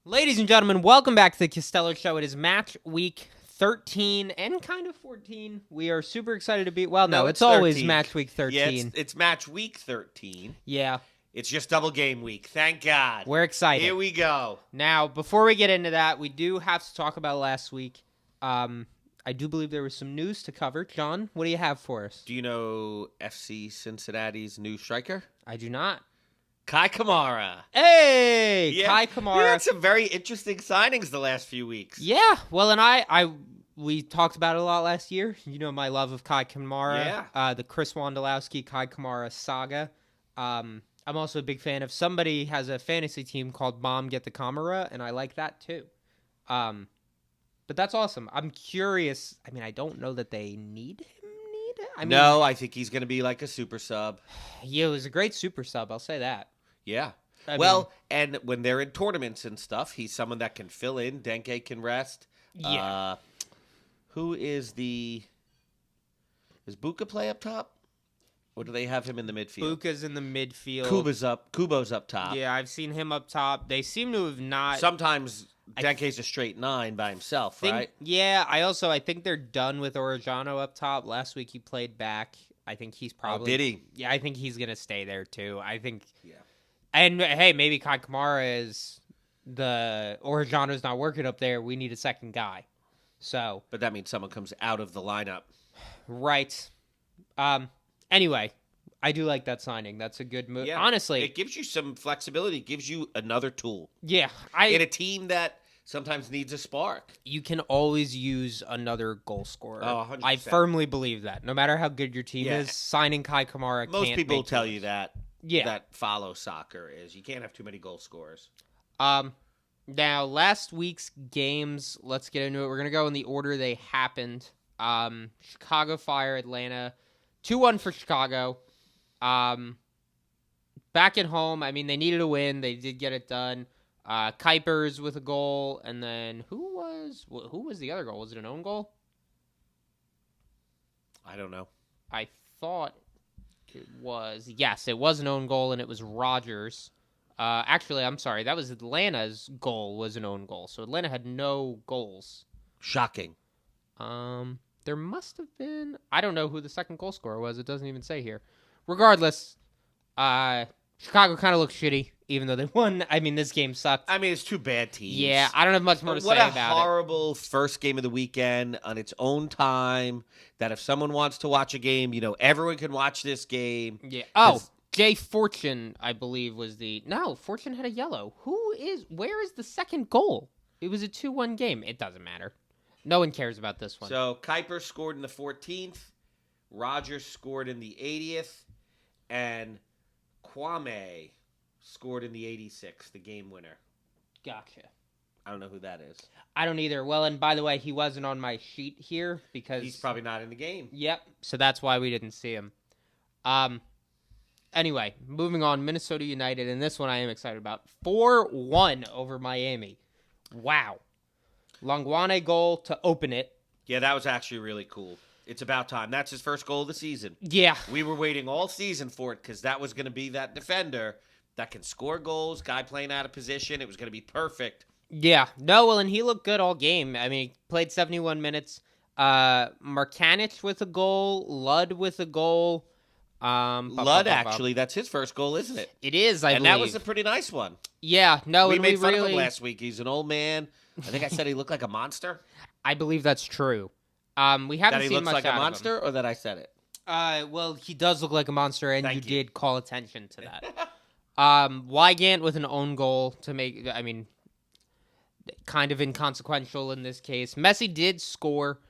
Ladies and gentlemen, welcome back to the Castello Show. It is match week 13 and kind of 14. We are super excited to be... Well, no, it's always match week 13. Yeah, it's match week 13. Yeah. It's just double game week. Thank God. We're excited. Here we go. Now, before we get into that, we do have to talk about last week. I do believe there was some news to cover. John, what do you have for us? Do you know FC Cincinnati's new striker? I do not. Kai Kamara. Hey! Yeah. Kai Kamara. We had some very interesting signings the last few weeks. Yeah. Well, and we talked about it a lot last year. You know my love of Kai Kamara. Yeah. The Chris Wondolowski Kai Kamara saga. I'm also a big fan of somebody has a fantasy team called Mom Get the Kamara, and I like that too. But that's awesome. I'm curious. I mean, I don't know that they need him. No, I think he's going to be like a super sub. Yeah, it was a great super sub. I'll say that. Yeah. I mean, and when they're in tournaments and stuff, he's someone that can fill in. Denke can rest. Yeah. Who is Does Buka play up top? Or do they have him in the midfield? Buka's in the midfield. Kubo's up top. Yeah, I've seen him up top. They seem to have not... Sometimes Denke's a straight 9 by himself, right? Yeah, I think they're done with Orejano up top. Last week he played back. I think he's probably... Oh, did he? Yeah, I think he's going to stay there too. I think... Yeah. And, hey, maybe Kai Kamara is... Orejano's not working up there. We need a second guy. So... But that means someone comes out of the lineup. Right. Anyway, I do like that signing. That's a good move. Yeah. Honestly. It gives you some flexibility. It gives you another tool. Yeah. In a team that sometimes needs a spark. You can always use another goal scorer. Oh, 100%. I firmly believe that. No matter how good your team is, signing Kai Kamara Most can't people make tell moves. you that. Yeah. That follow soccer is you can't have too many goal scorers. Now, last week's games, let's get into it. We're going to go in the order they happened. Chicago Fire, Atlanta, 2-1 for Chicago. Back at home, I mean, they needed a win. They did get it done. Kuipers with a goal, and then who was the other goal? Was it an own goal? I don't know. I thought it was. Yes, it was an own goal, and it was Rogers. Actually, I'm sorry. That was Atlanta's goal was an own goal. So Atlanta had no goals. Shocking. There must have been... I don't know who the second goal scorer was. It doesn't even say here. Regardless, Chicago kind of looked shitty, even though they won. I mean, this game sucked. I mean, it's two bad teams. Yeah, I don't have much more to say about it. What a horrible first game of the weekend on its own time, that if someone wants to watch a game, everyone can watch this game. Yeah. Oh, Jay Fortune, I believe, was the... No, Fortune had a yellow. Where is the second goal? It was a 2-1 game. It doesn't matter. No one cares about this one. So, Kuiper scored in the 14th, Rogers scored in the 80th, and Kwame scored in the 86th, the game winner. Gotcha. I don't know who that is. I don't either. Well, and by the way, he wasn't on my sheet here because... He's probably not in the game. Yep, so that's why we didn't see him. Anyway, moving on, Minnesota United, and this one I am excited about. 4-1 over Miami. Wow. Longwane goal to open it. Yeah, that was actually really cool. It's about time. That's his first goal of the season. Yeah. We were waiting all season for it because that was going to be that defender that can score goals, guy playing out of position. It was going to be perfect. Yeah. No, well, and he looked good all game. I mean, he played 71 minutes. Markanich with a goal. Ludd with a goal. Ludd, actually, that's his first goal, isn't it? It is, I believe. And that was a pretty nice one. Yeah. No, we made fun of him last week. He's an old man. I think I said he looked like a monster. I believe that's true. We haven't seen much out of him. That he looks like a monster, or that I said it? Well, he does look like a monster, and you did call attention to that. Wygant with an own goal to make, I mean, kind of inconsequential in this case. Messi did score.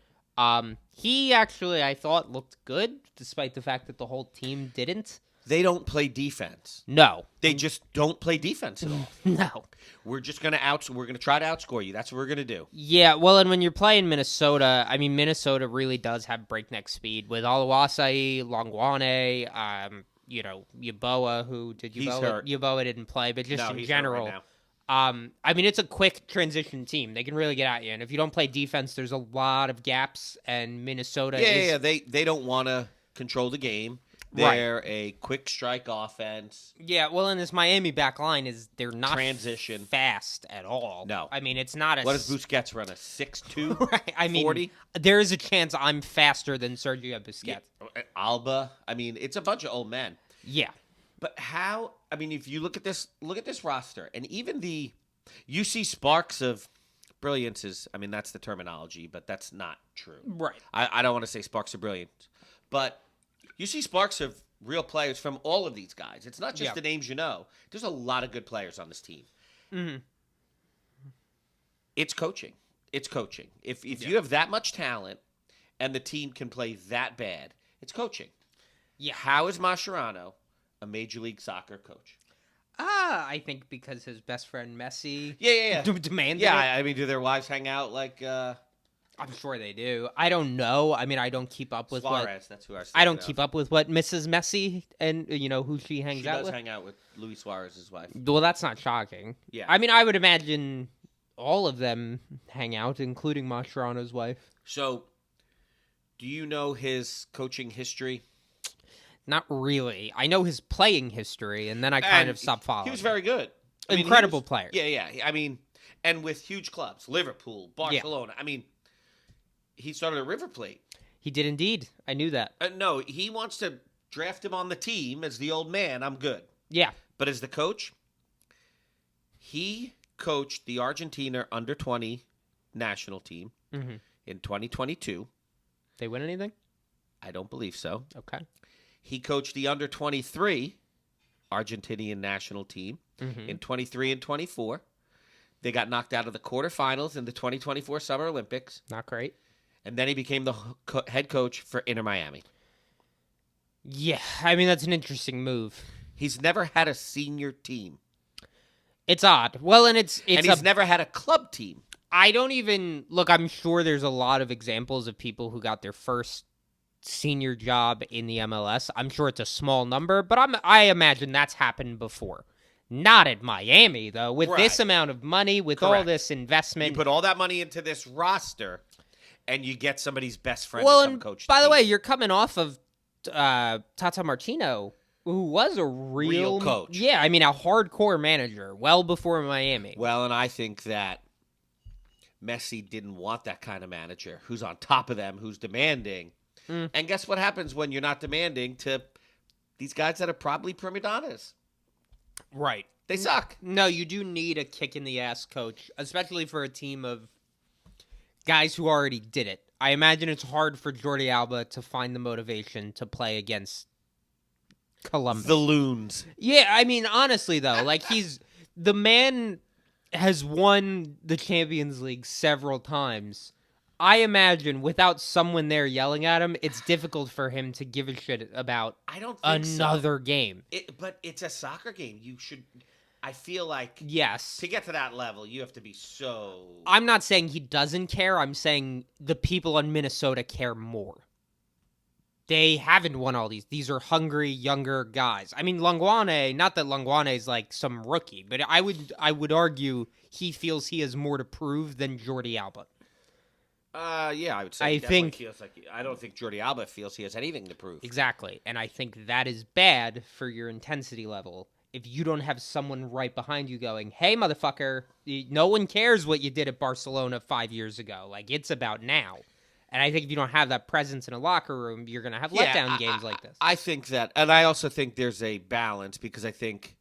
He actually, I thought, looked good, despite the fact that the whole team didn't. They don't play defense. No. They just don't play defense at all. No. We're just going to try to outscore you. That's what we're going to do. Yeah, well, and when you're playing Minnesota, I mean, Minnesota really does have breakneck speed with Oluwaseyi, Longwane, Yeboah, He's hurt. Yeboah didn't play, but just in he's general. hurt right now. I mean, it's a quick transition team. They can really get at you. And if you don't play defense, there's a lot of gaps, and Minnesota Yeah, they don't want to control the game. They're a quick strike offense. Yeah, well, and this Miami back line they're not Transition. fast at all. No. I mean, it's not a... What does Busquets run, a 6'2"? Right, I mean, 40? there is a chance I'm faster than Sergio Busquets. Yeah. Alba. I mean, it's a bunch of old men. Yeah. But how? I mean, if you look at this roster, and even you see sparks of brilliance is. I mean, that's the terminology, but that's not true. Right. I don't want to say sparks of brilliance, but you see sparks of real players from all of these guys. It's not just the names you know. There's a lot of good players on this team. Mm-hmm. It's coaching. It's coaching. If you have that much talent and the team can play that bad, it's coaching. Yeah. How is Mascherano a Major League Soccer coach? I think because his best friend Messi demanded it. I mean, do their wives hang out like... I'm sure they do. I don't know. I mean, I don't keep up with Suarez, that's who I was I don't thinking keep of. up with what Mrs. Messi and, who she hangs out with. She does hang out with Luis Suarez's wife. Well, that's not shocking. Yeah. I mean, I would imagine all of them hang out, including Mascherano's wife. So, do you know his coaching history? Not really. I know his playing history, and then I kind of stopped following. He was very good. Incredible player. Yeah. I mean, and with huge clubs, Liverpool, Barcelona. Yeah. I mean, he started at River Plate. He did indeed. I knew that. No, he wants to draft him on the team as the old man. I'm good. Yeah. But as the coach, he coached the Argentina under-20 national team in 2022. They win anything? I don't believe so. Okay. He coached the under-23 Argentinian national team in 23 and 24. They got knocked out of the quarterfinals in the 2024 Summer Olympics. Not great. And then he became the head coach for Inter Miami. Yeah, I mean, that's an interesting move. He's never had a senior team. It's odd. Well, and he's never had a club team. I don't even... Look, I'm sure there's a lot of examples of people who got their first senior job in the MLS. I'm sure it's a small number, but I imagine that's happened before. Not at Miami, though. With this amount of money, with all this investment. You put all that money into this roster, and you get somebody's best friend to come coach. By the way, you're coming off of Tata Martino, who was a real coach. Yeah, I mean, a hardcore manager well before Miami. Well, and I think that Messi didn't want that kind of manager who's on top of them, who's demanding. And guess what happens when you're not demanding to these guys that are probably prima donnas? Right. They suck. No, you do need a kick-in-the-ass coach, especially for a team of guys who already did it. I imagine it's hard for Jordi Alba to find the motivation to play against Columbus. The Loons. Yeah, I mean, honestly, though, like, the man has won the Champions League several times. I imagine without someone there yelling at him, it's difficult for him to give a shit about another game. But it's a soccer game. You should... I feel like... Yes. To get to that level, you have to be so... I'm not saying he doesn't care. I'm saying the people in Minnesota care more. They haven't won all these. These are hungry, younger guys. I mean, Longuane, not that Longuane is like some rookie, but I would argue he feels he has more to prove than Jordi Alba. Yeah, I would say. I don't think Jordi Alba feels he has anything to prove. Exactly, and I think that is bad for your intensity level. If you don't have someone right behind you going, "Hey, motherfucker, no one cares what you did at Barcelona 5 years ago. Like, it's about now." And I think if you don't have that presence in a locker room, you're going to have letdown games like this. I think that, and I also think there's a balance because I think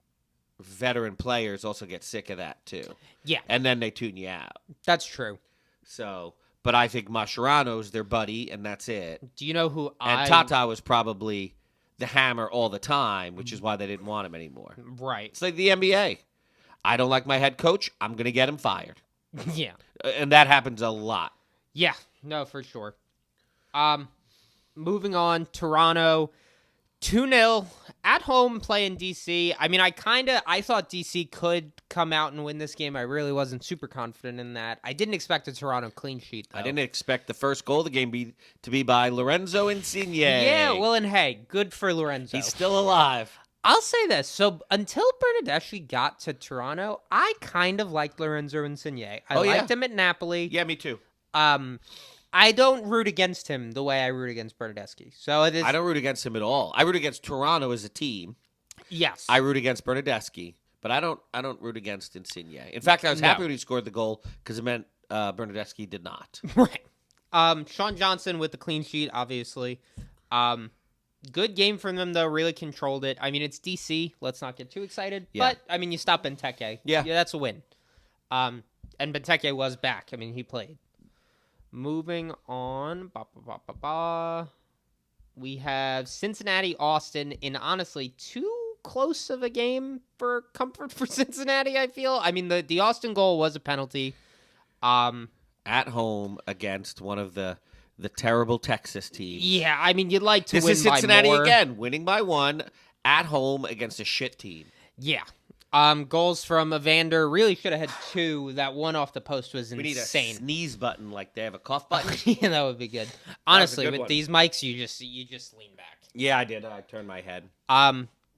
veteran players also get sick of that too. Yeah, and then they tune you out. That's true. So. But I think Mascherano's their buddy, and that's it. Do you know who And Tata was probably the hammer all the time, which is why they didn't want him anymore. Right. It's like the NBA. I don't like my head coach. I'm going to get him fired. Yeah. And that happens a lot. Yeah. No, for sure. Moving on, Toronto, 2-0 at home playing DC. I mean, I thought DC could come out and win this game. I really wasn't super confident in that. I didn't expect a Toronto clean sheet, though. I didn't expect the first goal of the game to be by Lorenzo Insigne. Yeah, well, and hey, good for Lorenzo. He's still alive. I'll say this. So until Bernardeschi got to Toronto, I kind of liked Lorenzo Insigne. I liked him at Napoli. Yeah, me too. I don't root against him the way I root against Bernadeschi. So it is, I don't root against him at all. I root against Toronto as a team. yes. I root against Bernadeschi, but I don't root against Insigne. In fact, I was happy when he scored the goal because it meant Bernadeschi did not. Right. Sean Johnson with the clean sheet, obviously. Good game from them, though. Really controlled it. I mean, it's DC. Let's not get too excited. Yeah. But, I mean, you stop Benteke. Yeah. That's a win. And Benteke was back. I mean, he played. Moving on. We have Cincinnati-Austin in, honestly, too close of a game for comfort for Cincinnati, I feel. I mean, the Austin goal was a penalty. At home against one of the terrible Texas teams. Yeah, I mean, you'd like to this win is Cincinnati by more. again, winning by 1 at home against a shit team. Yeah. Goals from Evander. Really should have had 2. That one off the post was insane. We need a sneeze button like they have a cough button. Yeah, that would be good. Honestly, good with one. these mics, you just lean back. Yeah, I did. I turned my head.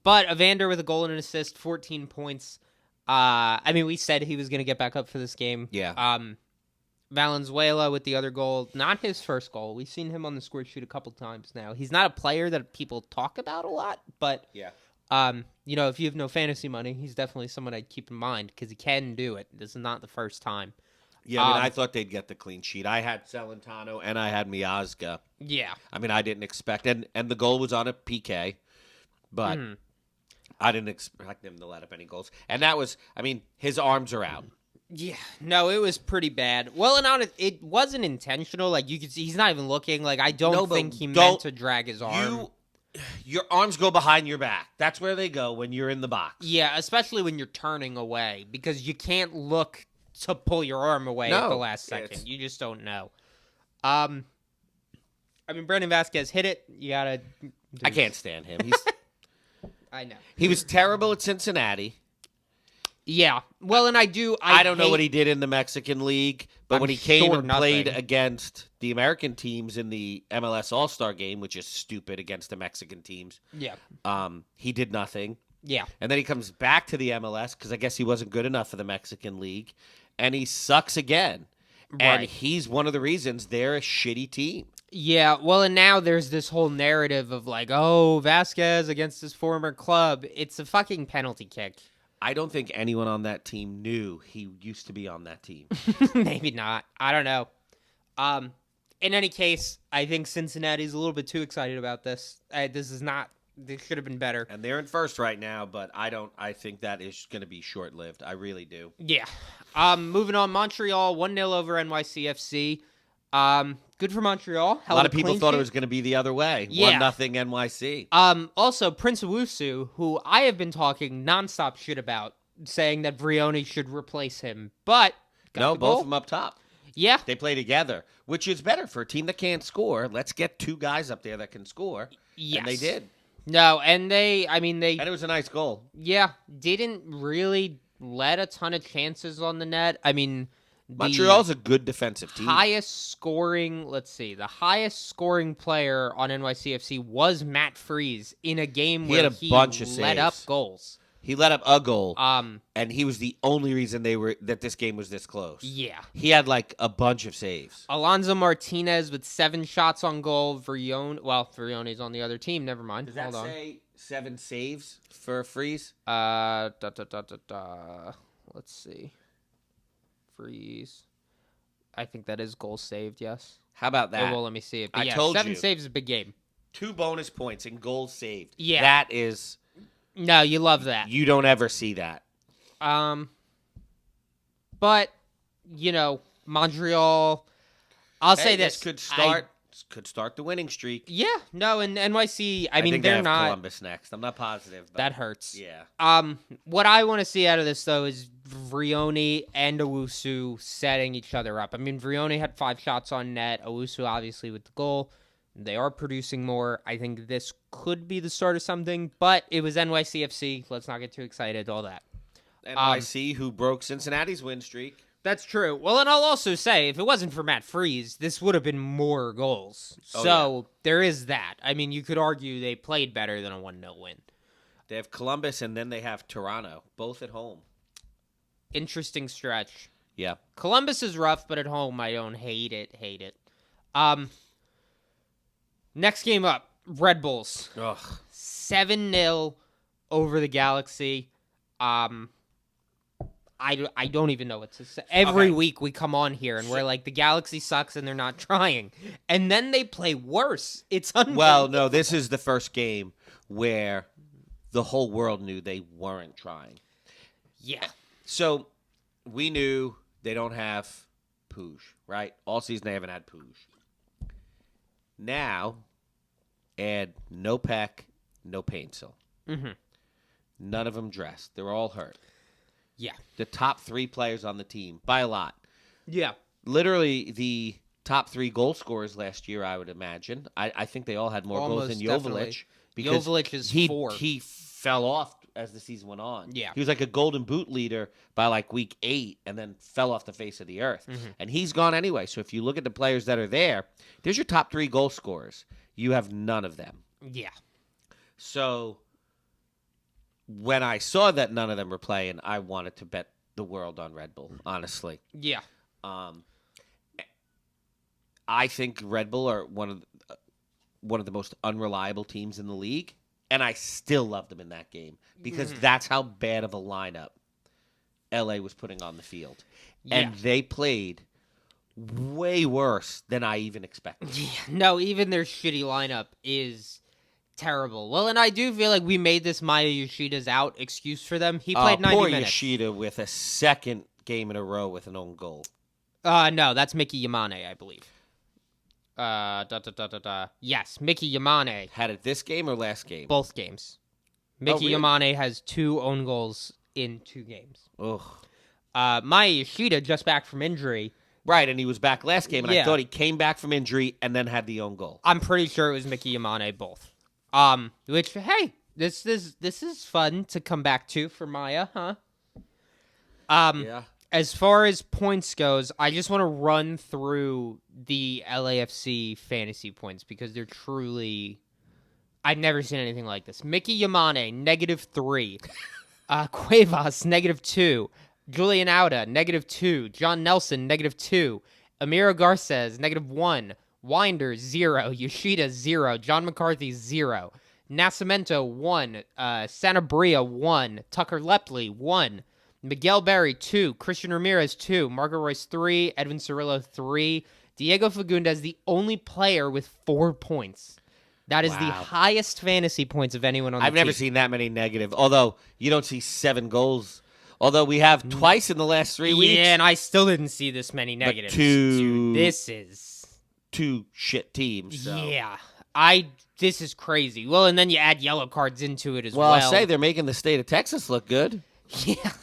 But Evander with a goal and an assist, 14 points. I mean, we said he was going to get back up for this game. Yeah. Valenzuela with the other goal. Not his first goal. We've seen him on the score sheet a couple times now. He's not a player that people talk about a lot, but Yeah. if you have no fantasy money, he's definitely someone I'd keep in mind because he can do it. This is not the first time. Yeah, I mean, I thought they'd get the clean sheet. I had Celentano and I had Miazga. Yeah. I mean, I didn't expect, and the goal was on a PK, but I didn't expect him to let up any goals. And that was, I mean, his arms are out. Yeah, no, it was pretty bad. Well, and honest, it wasn't intentional. Like, you could see, he's not even looking. Like, I don't think he meant to drag his arm. Your arms go behind your back. That's where they go when you're in the box. Yeah, especially when you're turning away, because you can't look to pull your arm away at the last second. You just don't know. I mean, Brandon Vasquez hit it. You gotta. I can't stand him. I know. He was terrible at Cincinnati. Yeah. Well, and I don't know what he did in the Mexican League, but when he came and played against the American teams in the MLS All-Star game, which is stupid against the Mexican teams, he did nothing. Yeah. And then he comes back to the MLS because I guess he wasn't good enough for the Mexican League, and he sucks again. Right. And he's one of the reasons they're a shitty team. Yeah, well, and now there's this whole narrative of like, oh, Vasquez against his former club. It's a fucking penalty kick. I don't think anyone on that team knew he used to be on that team. Maybe not. I don't know. In any case, I think Cincinnati's a little bit too excited about this. This should have been better. And they're in first right now, but I think that is going to be short-lived. I really do. Yeah. Moving on, Montreal 1-0 over NYCFC. Good for Montreal. A lot of people thought it was going to be the other way. Yeah. 1-0 NYC. Also, Prince Owusu, who I have been talking nonstop shit about, saying that Vrioni should replace him. But both of them up top. Yeah. They play together, which is better for a team that can't score. Let's get 2 guys up there that can score. Yes. And they did. No, and and it was a nice goal. Yeah, didn't really let a ton of chances on the net. I mean, Montreal's a good defensive team. The highest scoring player on NYCFC was Matt Freese in a game where he let up goals. He let up a goal, and he was the only reason that this game was this close. Yeah. He had like a bunch of saves. Alonso Martinez with 7 shots on goal. Vrioni's on the other team. Never mind. Does that say 7 saves for Freese? Let's see. Freeze. I think that is goal saved, yes. How about that? Oh, well, let me see it. But I told 7 you. saves is a big game. 2 bonus points and goals saved. Yeah. That is... No, you love that. You don't ever see that. But, Montreal... I'll say this. Could start the winning streak. Yeah, no, and NYC, I mean, think they're they have not... Columbus next. I'm not positive. But that hurts. Yeah. What I want to see out of this, though, is Vrioni and Owusu setting each other up. I mean, Vrioni had 5 shots on net. Owusu, obviously, with the goal. They are producing more. I think this could be the start of something, but it was NYCFC. Let's not get too excited, all that. NYC, who broke Cincinnati's win streak. That's true. Well, and I'll also say, if it wasn't for Matt Freese, this would have been more goals. There is that. I mean, you could argue they played better than a 1-0 win. They have Columbus, and then they have Toronto, both at home. Interesting stretch. Yeah. Columbus is rough, but at home, I don't hate it. Next game up, Red Bulls. Ugh. 7-0 over the Galaxy. I don't even know what to say. Every week we come on here and we're like, the Galaxy sucks and they're not trying. And then they play worse. It's unbelievable. Well, no, this is the first game where the whole world knew they weren't trying. Yeah. So we knew they don't have Puig, right? All season they haven't had Puig. Now, add no Peck, no Painsil. Mm-hmm. None of them dressed. They're all hurt. Yeah. The top 3 players on the team, by a lot. Yeah. Literally the top 3 goal scorers last year, I would imagine. I think they all had more goals than Joveljic. Because Joveljic is 4. He fell off as the season went on. Yeah. He was like a golden boot leader by like week 8 and then fell off the face of the earth. Mm-hmm. And he's gone anyway. So if you look at the players that are there's your top 3 goal scorers. You have none of them. Yeah. So when I saw that none of them were playing, I wanted to bet the world on Red Bull, honestly. Yeah. I think Red Bull are one of the most unreliable teams in the league, and I still love them in that game because that's how bad of a lineup LA was putting on the field. Yeah. And they played way worse than I even expected. Yeah. No, even their shitty lineup is terrible. Well, and I do feel like we made this Maya Yoshida's out excuse for them. He played 90 poor minutes. Yoshida with a second game in a row with an own goal. No, that's Mickey Yamane, I believe. Yes, Mickey Yamane. Had it this game or last game? Both games. Mickey really? Yamane has 2 own goals in 2 games. Ugh. Maya Yoshida, just back from injury. Right, and he was back last game, and Yeah. I thought he came back from injury and then had the own goal. I'm pretty sure it was Mickey Yamane both. Which, hey, this is fun to come back to for Maya, huh? Yeah. As far as points goes, I just want to run through the LAFC fantasy points because they're truly... I've never seen anything like this. Mickey Yamane, -3. Cuevas, -2. Julian Auda, -2. John Nelson, -2. Amira Garces, -1. Winder, 0. Yoshida, 0. John McCarthy, 0. Nascimento, 1. Sanabria, 1. Tucker Lepley, 1. Miguel Berry, 2. Christian Ramirez, 2. Marco Royce, 3. Edwin Cirillo, 3. Diego Fagundez, the only player with 4 points. That is the highest fantasy points of anyone on the team. I've never seen that many negative, although you don't see 7 goals. Although we have twice in the last 3 weeks. Yeah, and I still didn't see this many negatives. Dude, this is 2 shit teams. So. Yeah. This is crazy. Well, and then you add yellow cards into it as well. Well, I'll say they're making the state of Texas look good. Yeah.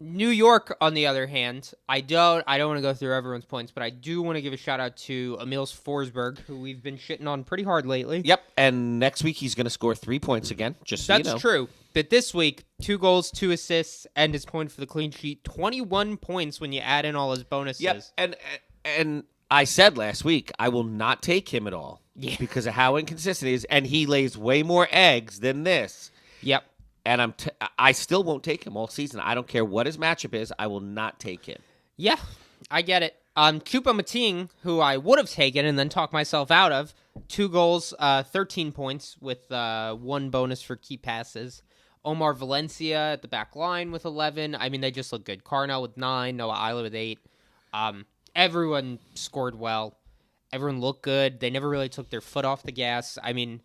New York, on the other hand, I don't want to go through everyone's points, but I do want to give a shout out to Emils Forsberg, who we've been shitting on pretty hard lately. Yep, and next week he's going to score 3 points again, just so you know. That's true. But this week, 2 goals, 2 assists, and his point for the clean sheet. 21 points when you add in all his bonuses. Yep, and I said last week, I will not take him at all. Yeah. Because of how inconsistent he is, and he lays way more eggs than this. Yep. And I still won't take him all season. I don't care what his matchup is. I will not take him. Yeah, I get it. Choupo-Moting, who I would have taken and then talked myself out of, 2 goals, 13 points with 1 bonus for key passes. Omar Valencia at the back line with 11. I mean, they just look good. Carnell with 9. Noah Isla with 8. Everyone scored well. Everyone looked good. They never really took their foot off the gas. I mean,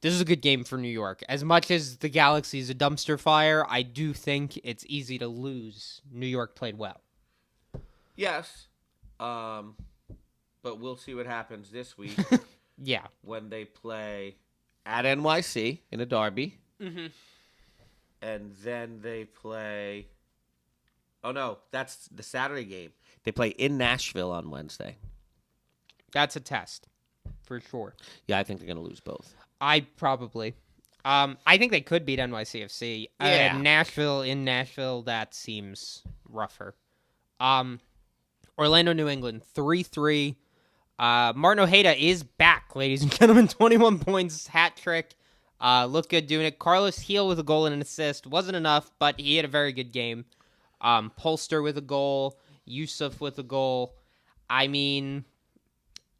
this is a good game for New York. As much as the Galaxy is a dumpster fire, I do think it's easy to lose. New York played well. Yes. But we'll see what happens this week. Yeah. When they play at NYC in a derby. Mm-hmm. And then they play... Oh, no. That's the Saturday game. They play in Nashville on Wednesday. That's a test, for sure. Yeah, I think they're going to lose both. I probably. I think they could beat NYCFC. Yeah. In Nashville, that seems rougher. Orlando, New England, 3-3. Martin Ojeda is back, ladies and gentlemen. 21 points, hat trick. Looked good doing it. Carlos Heel with a goal and an assist. Wasn't enough, but he had a very good game. Polster with a goal. Yusuf with a goal. I mean,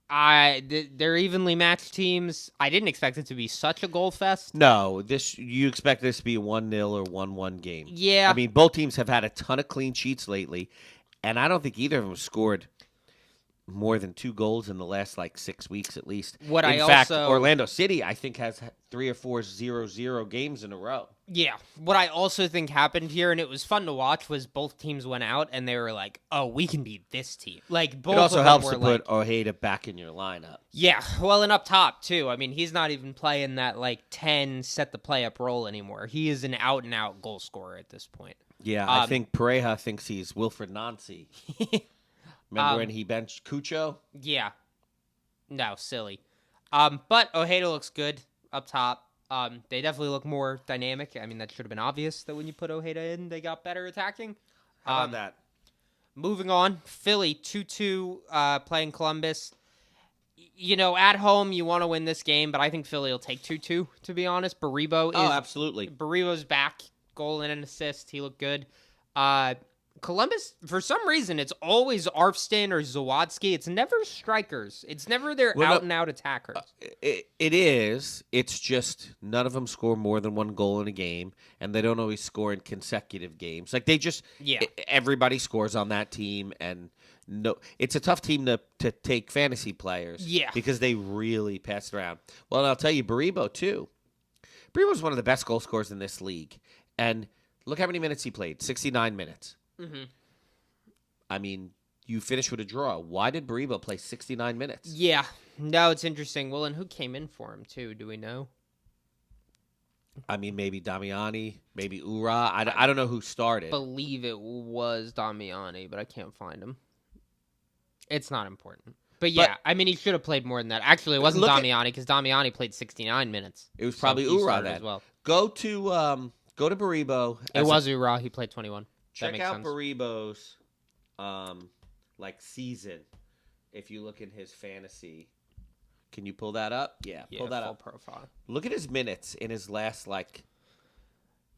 they're evenly matched teams. I didn't expect it to be such a goal fest. No, you expect this to be a 1-0 or 1-1 game. Yeah. I mean, both teams have had a ton of clean sheets lately, and I don't think either of them scored more than 2 goals in the last 6 weeks at least. In fact, Orlando City, I think, has 3 or 4 0-0 games in a row. Yeah. What I also think happened here, and it was fun to watch, was both teams went out and they were like, "Oh, we can beat this team." Both. It also helps to put Ojeda back in your lineup. Yeah, well, and up top too. I mean, he's not even playing that 10 set the play up role anymore. He is an out and out goal scorer at this point. Yeah, I think Pareja thinks he's Wilfred Nancy. Remember when he benched Cucho? Yeah. No, silly. But Ojeda looks good up top. They definitely look more dynamic. I mean, that should have been obvious that when you put Ojeda in, they got better attacking. How about that? Moving on, Philly 2-2 playing Columbus. At home, you want to win this game, but I think Philly will take 2-2, to be honest. Absolutely. Barribo's back, goal and an assist. He looked good. Columbus, for some reason, it's always Arfston or Zawadzki. It's never strikers. It's never their out-and-out attackers. It is. It's just none of them score more than 1 goal in a game, and they don't always score in consecutive games. Everybody scores on that team, and it's a tough team to take fantasy players. Yeah. Because they really pass it around. Well, and I'll tell you, Barribo, too. Barribo's one of the best goal scorers in this league, and look how many minutes he played, 69 minutes. Mm-hmm. I mean, you finish with a draw. Why did Barribo play 69 minutes? Yeah. No, it's interesting. Well, and who came in for him, too? Do we know? I mean, maybe Damiani, maybe Ura. I don't know who started. I believe it was Damiani, but I can't find him. It's not important. But yeah, I mean, he should have played more than that. Actually, it wasn't Damiani, because Damiani played 69 minutes. It was probably Ura then. As well. Go to Barribo. It was Ura. He played 21. Check out Barribo's season. If you look in his fantasy, can you pull that up? Yeah, pull that up. Profile. Look at his minutes in his last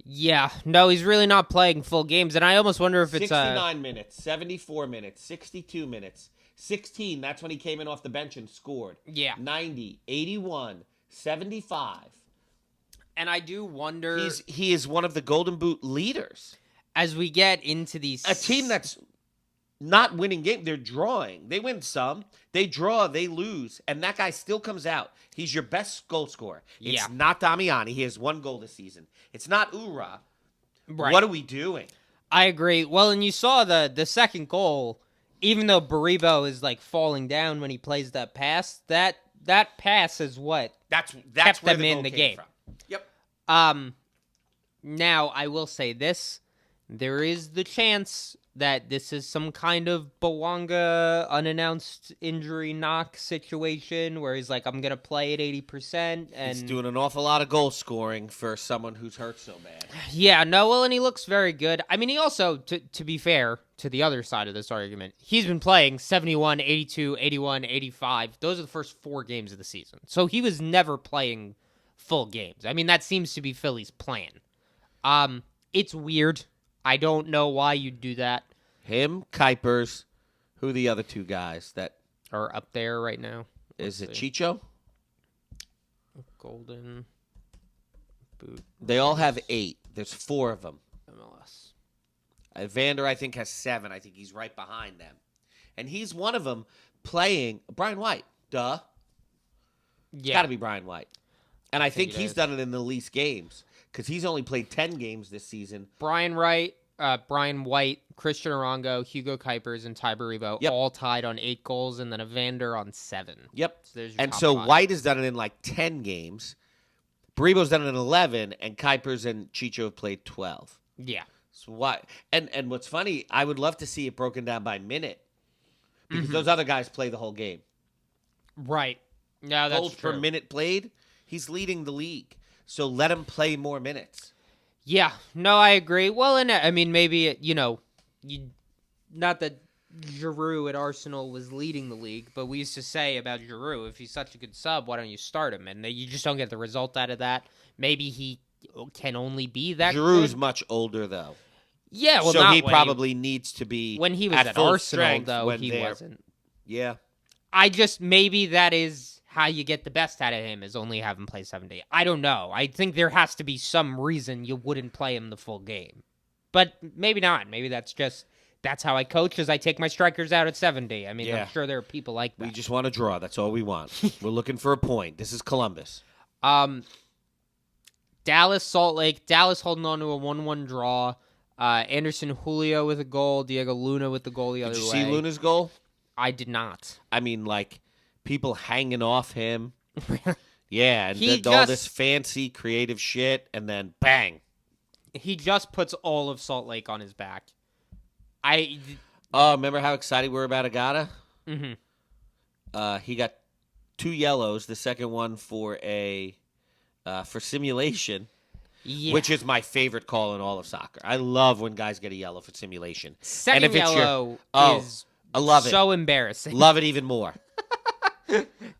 Yeah, no, he's really not playing full games, and I almost wonder if it's 69 minutes, 74 minutes, 62 minutes, 16. That's when he came in off the bench and scored. Yeah, 90, 81, 75. And I do wonder. He is one of the Golden Boot leaders. As we get into these... A team that's not winning games, they're drawing. They win some. They draw, they lose. And that guy still comes out. He's your best goal scorer. It's not Damiani. He has 1 goal this season. It's not Ura. Right. What are we doing? I agree. Well, and you saw the second goal, even though Barribo is falling down when he plays that pass, that pass is what that's kept where them in the game. From. Yep. Now, I will say this. There is the chance that this is some kind of Bawanga unannounced injury knock situation where he's like, I'm going to play at 80%. And he's doing an awful lot of goal scoring for someone who's hurt so bad. Yeah, no, well, and he looks very good. I mean, he also, to be fair, to the other side of this argument, he's been playing 71, 82, 81, 85. Those are the first 4 games of the season. So he was never playing full games. I mean, that seems to be Philly's plan. It's weird. I don't know why you'd do that. Him, Kuipers, who are the other 2 guys that are up there right now? Is it Chicho? Golden Boot. They all have 8. There's 4 of them. MLS. Vander, I think, has 7. I think he's right behind them. And he's one of them playing Brian White. Duh. Yeah. It's got to be Brian White. And I think he's done it in the least games because he's only played 10 games this season. Brian White, Christian Arango, Hugo Kuipers, and Ty Barribo all tied on 8 goals, and then Evander on 7. Yep. So there's your and top so 5. White has done it in 10 games. Barribo's done it in 11, and Kuipers and Chicho have played 12. Yeah. So why? And what's funny, I would love to see it broken down by minute because those other guys play the whole game. Right. No, that's Goals true. per minute played, he's leading the league. So let him play more minutes. Yeah, no, I agree. Well, and I mean, maybe, not that Giroux at Arsenal was leading the league, but we used to say about Giroux, if he's such a good sub, why don't you start him? And you just don't get the result out of that. Maybe he can only be that Giroux's good. much older, though. Yeah, well, so he probably needs to be when he was at full Arsenal, strength though, when he wasn't. Yeah. Maybe that is how you get the best out of him, is only have him play 70. I don't know. I think there has to be some reason you wouldn't play him the full game. But maybe not. Maybe that's how I coach, is I take my strikers out at 70. I mean, Yeah. I'm sure there are people like that. We just want to draw. That's all we want. We're looking for a point. This is Columbus. Dallas, Salt Lake. Dallas holding on to a 1-1 draw. Anderson Julio with a goal. Diego Luna with the goal the other way. Did you see Luna's goal? I did not. I mean, like, people hanging off him. Yeah, and He all this fancy, creative shit, and then bang. He just puts all of Salt Lake on his back. Oh, remember how excited we were about Agata? Mm-hmm. He got 2 yellows. The second one for simulation, which is my favorite call in all of soccer. I love when guys get a yellow for simulation. Second and if yellow is I love so embarrassing. Love it even more.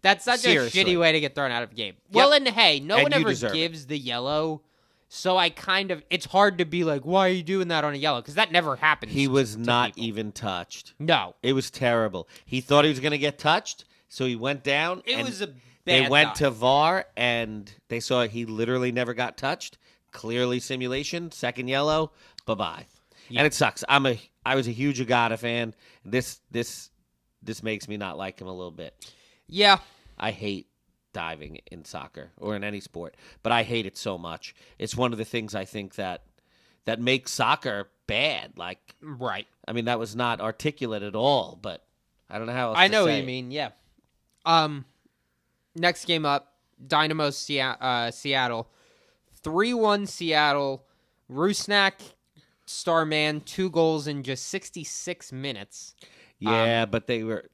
That's such Seriously. a shitty way to get thrown out of a game. Well, and hey, no one ever deserve gives the yellow, so it's hard to be like, why are you doing that on a yellow? Because that never happens. He was to not people. even touched. No. It was terrible. He thought he was going to get touched, so he went down. It was a bad They went dive. to VAR, and they saw he literally never got touched. Clearly simulation, second yellow, bye-bye. Yeah. And it sucks. I was a huge Agata fan. This makes me not like him a little bit. Yeah. I hate diving in soccer or in any sport, but I hate it so much. It's one of the things I think that makes soccer bad. Like, Right. I mean, that was not articulate at all, but I don't know how else I to know say what you it. mean, yeah. Next game up, Dynamo Seattle. 3-1 Seattle. Rusnak, star man, 2 goals in just 66 minutes. Yeah, but they were.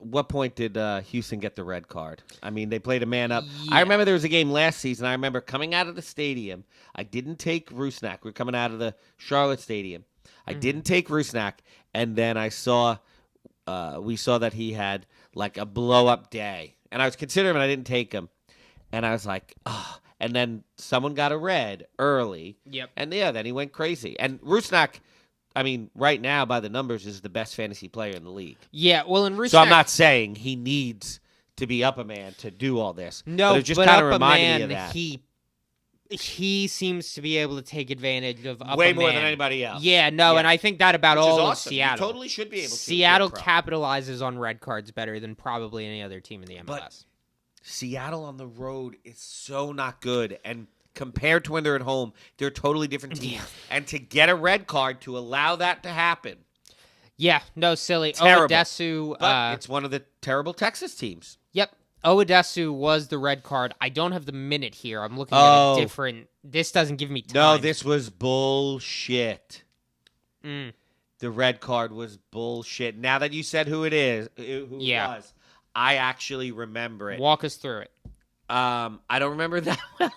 What point did Houston get the red card? I mean, they played a man up. Yeah. I remember there was a game last season. I remember coming out of the stadium. I didn't take Rusnak. We were coming out of the Charlotte Stadium. I didn't take Rusnak, and then we saw that he had like a blow up day, and I was considering him, and I didn't take him, and I was like, oh. And then someone got a red early. Yep. And yeah, then he went crazy. And Rusnak, I mean, right now by the numbers, is the best fantasy player in the league. Yeah, well, in Rusnak... So I'm not saying he needs to be up a man to do all this. No, but it just but kind up of a reminded man, me of that. he seems to be able to take advantage of up Way a more man. than anybody else. Yeah, no, Yeah. and I think that about Which is all of awesome. Seattle. You totally should be able to. Seattle Pro. capitalizes on red cards better than probably any other team in the MLS. But Seattle on the road is so not good, and compared to when they're at home, they're a totally different team. Yeah. And to get a red card to allow that to happen, Yeah, no, silly. Terrible. Owadesu, but it's one of the terrible Texas teams. Yep. Owadesu was the red card. I don't have the minute here. I'm looking at Oh. a different... This doesn't give me time. No, this was bullshit. Mm. The red card was bullshit. Now that you said who it is, who Yeah. it was, I actually remember it. Walk us through it. I don't remember that well.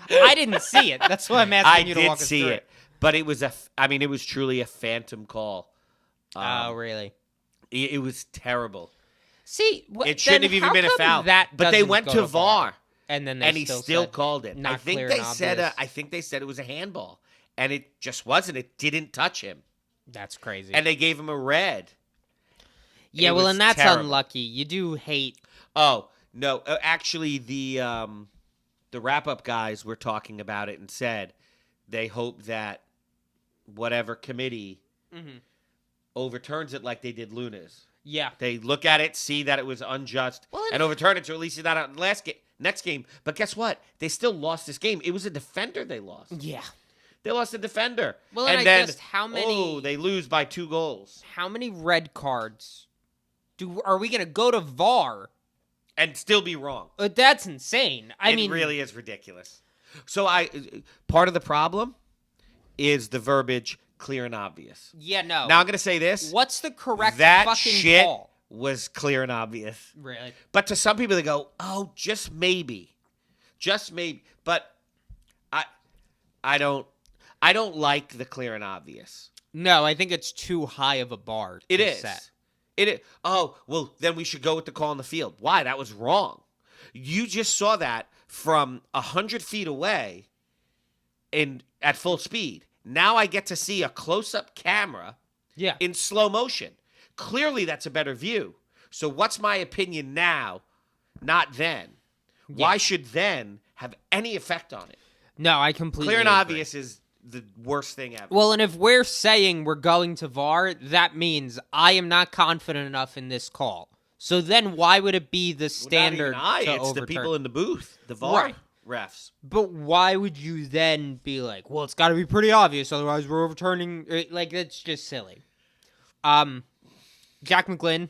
I didn't see it. That's why I'm asking you to walk us through it. But it was it was truly a phantom call. Oh, really? It was terrible. See, It shouldn't have even been a foul. But they doesn't went go to VAR, and then and he still said, called it. not I think clear they and said. obvious. I think they said it was a handball, and it just wasn't. It didn't touch him, That's crazy. and they gave him a red. yeah, it well, was and that's terrible. unlucky. You do hate. Oh no! Actually, the wrap-up guys were talking about it and said they hope that whatever committee overturns it like they did Luna's. Yeah. They look at it, see that it was unjust, Well, and overturn it to at least see that out next game. But guess what? They still lost this game. It was a defender they lost. Yeah. They lost a defender. Well, and I then, guess how many- they lose by 2 goals. How many red cards are we going to go to VAR? And still be wrong. That's insane. I mean, it really is ridiculous. So part of the problem is the verbiage clear and obvious. Yeah, no. Now I'm going to say this. What's the correct that fucking shit call? was clear and obvious. Really? But to some people they go, "Oh, just maybe." Just maybe. But I don't like the clear and obvious. No, I think it's too high of a bar to It is. set. It is. Oh, well, then we should go with the call on the field. Why? That was wrong. You just saw that from 100 feet away at full speed. Now I get to see a close-up camera Yeah. in slow motion. Clearly, that's a better view. So what's my opinion now, not then? Why should then have any effect on it? No, I completely Clear and agree. obvious is the worst thing ever. Well, and if we're saying we're going to VAR, that means I am not confident enough in this call. So then why would it be the standard not even to it's overturn? the people in the booth, the VAR refs. But why would you then be like, well, it's got to be pretty obvious, otherwise we're overturning? Like, that's just silly. Jack McGlynn,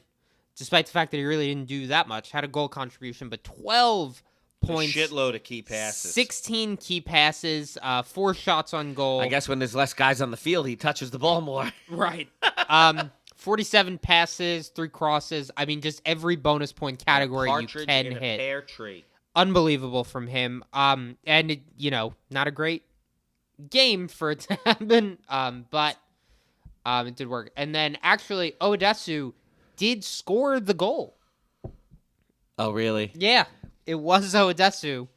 despite the fact that he really didn't do that much, had a goal contribution, but 12 points. A shitload of key passes. 16 key passes, 4 shots on goal. I guess when there's less guys on the field, he touches the ball more. Right. 47 passes, 3 crosses. I mean, just every bonus point category you can in a hit. pear tree. Unbelievable from him. And, it, not a great game for it to happen, but it did work. And then, actually, Odesu did score the goal. Oh, really? Yeah, it was Odesu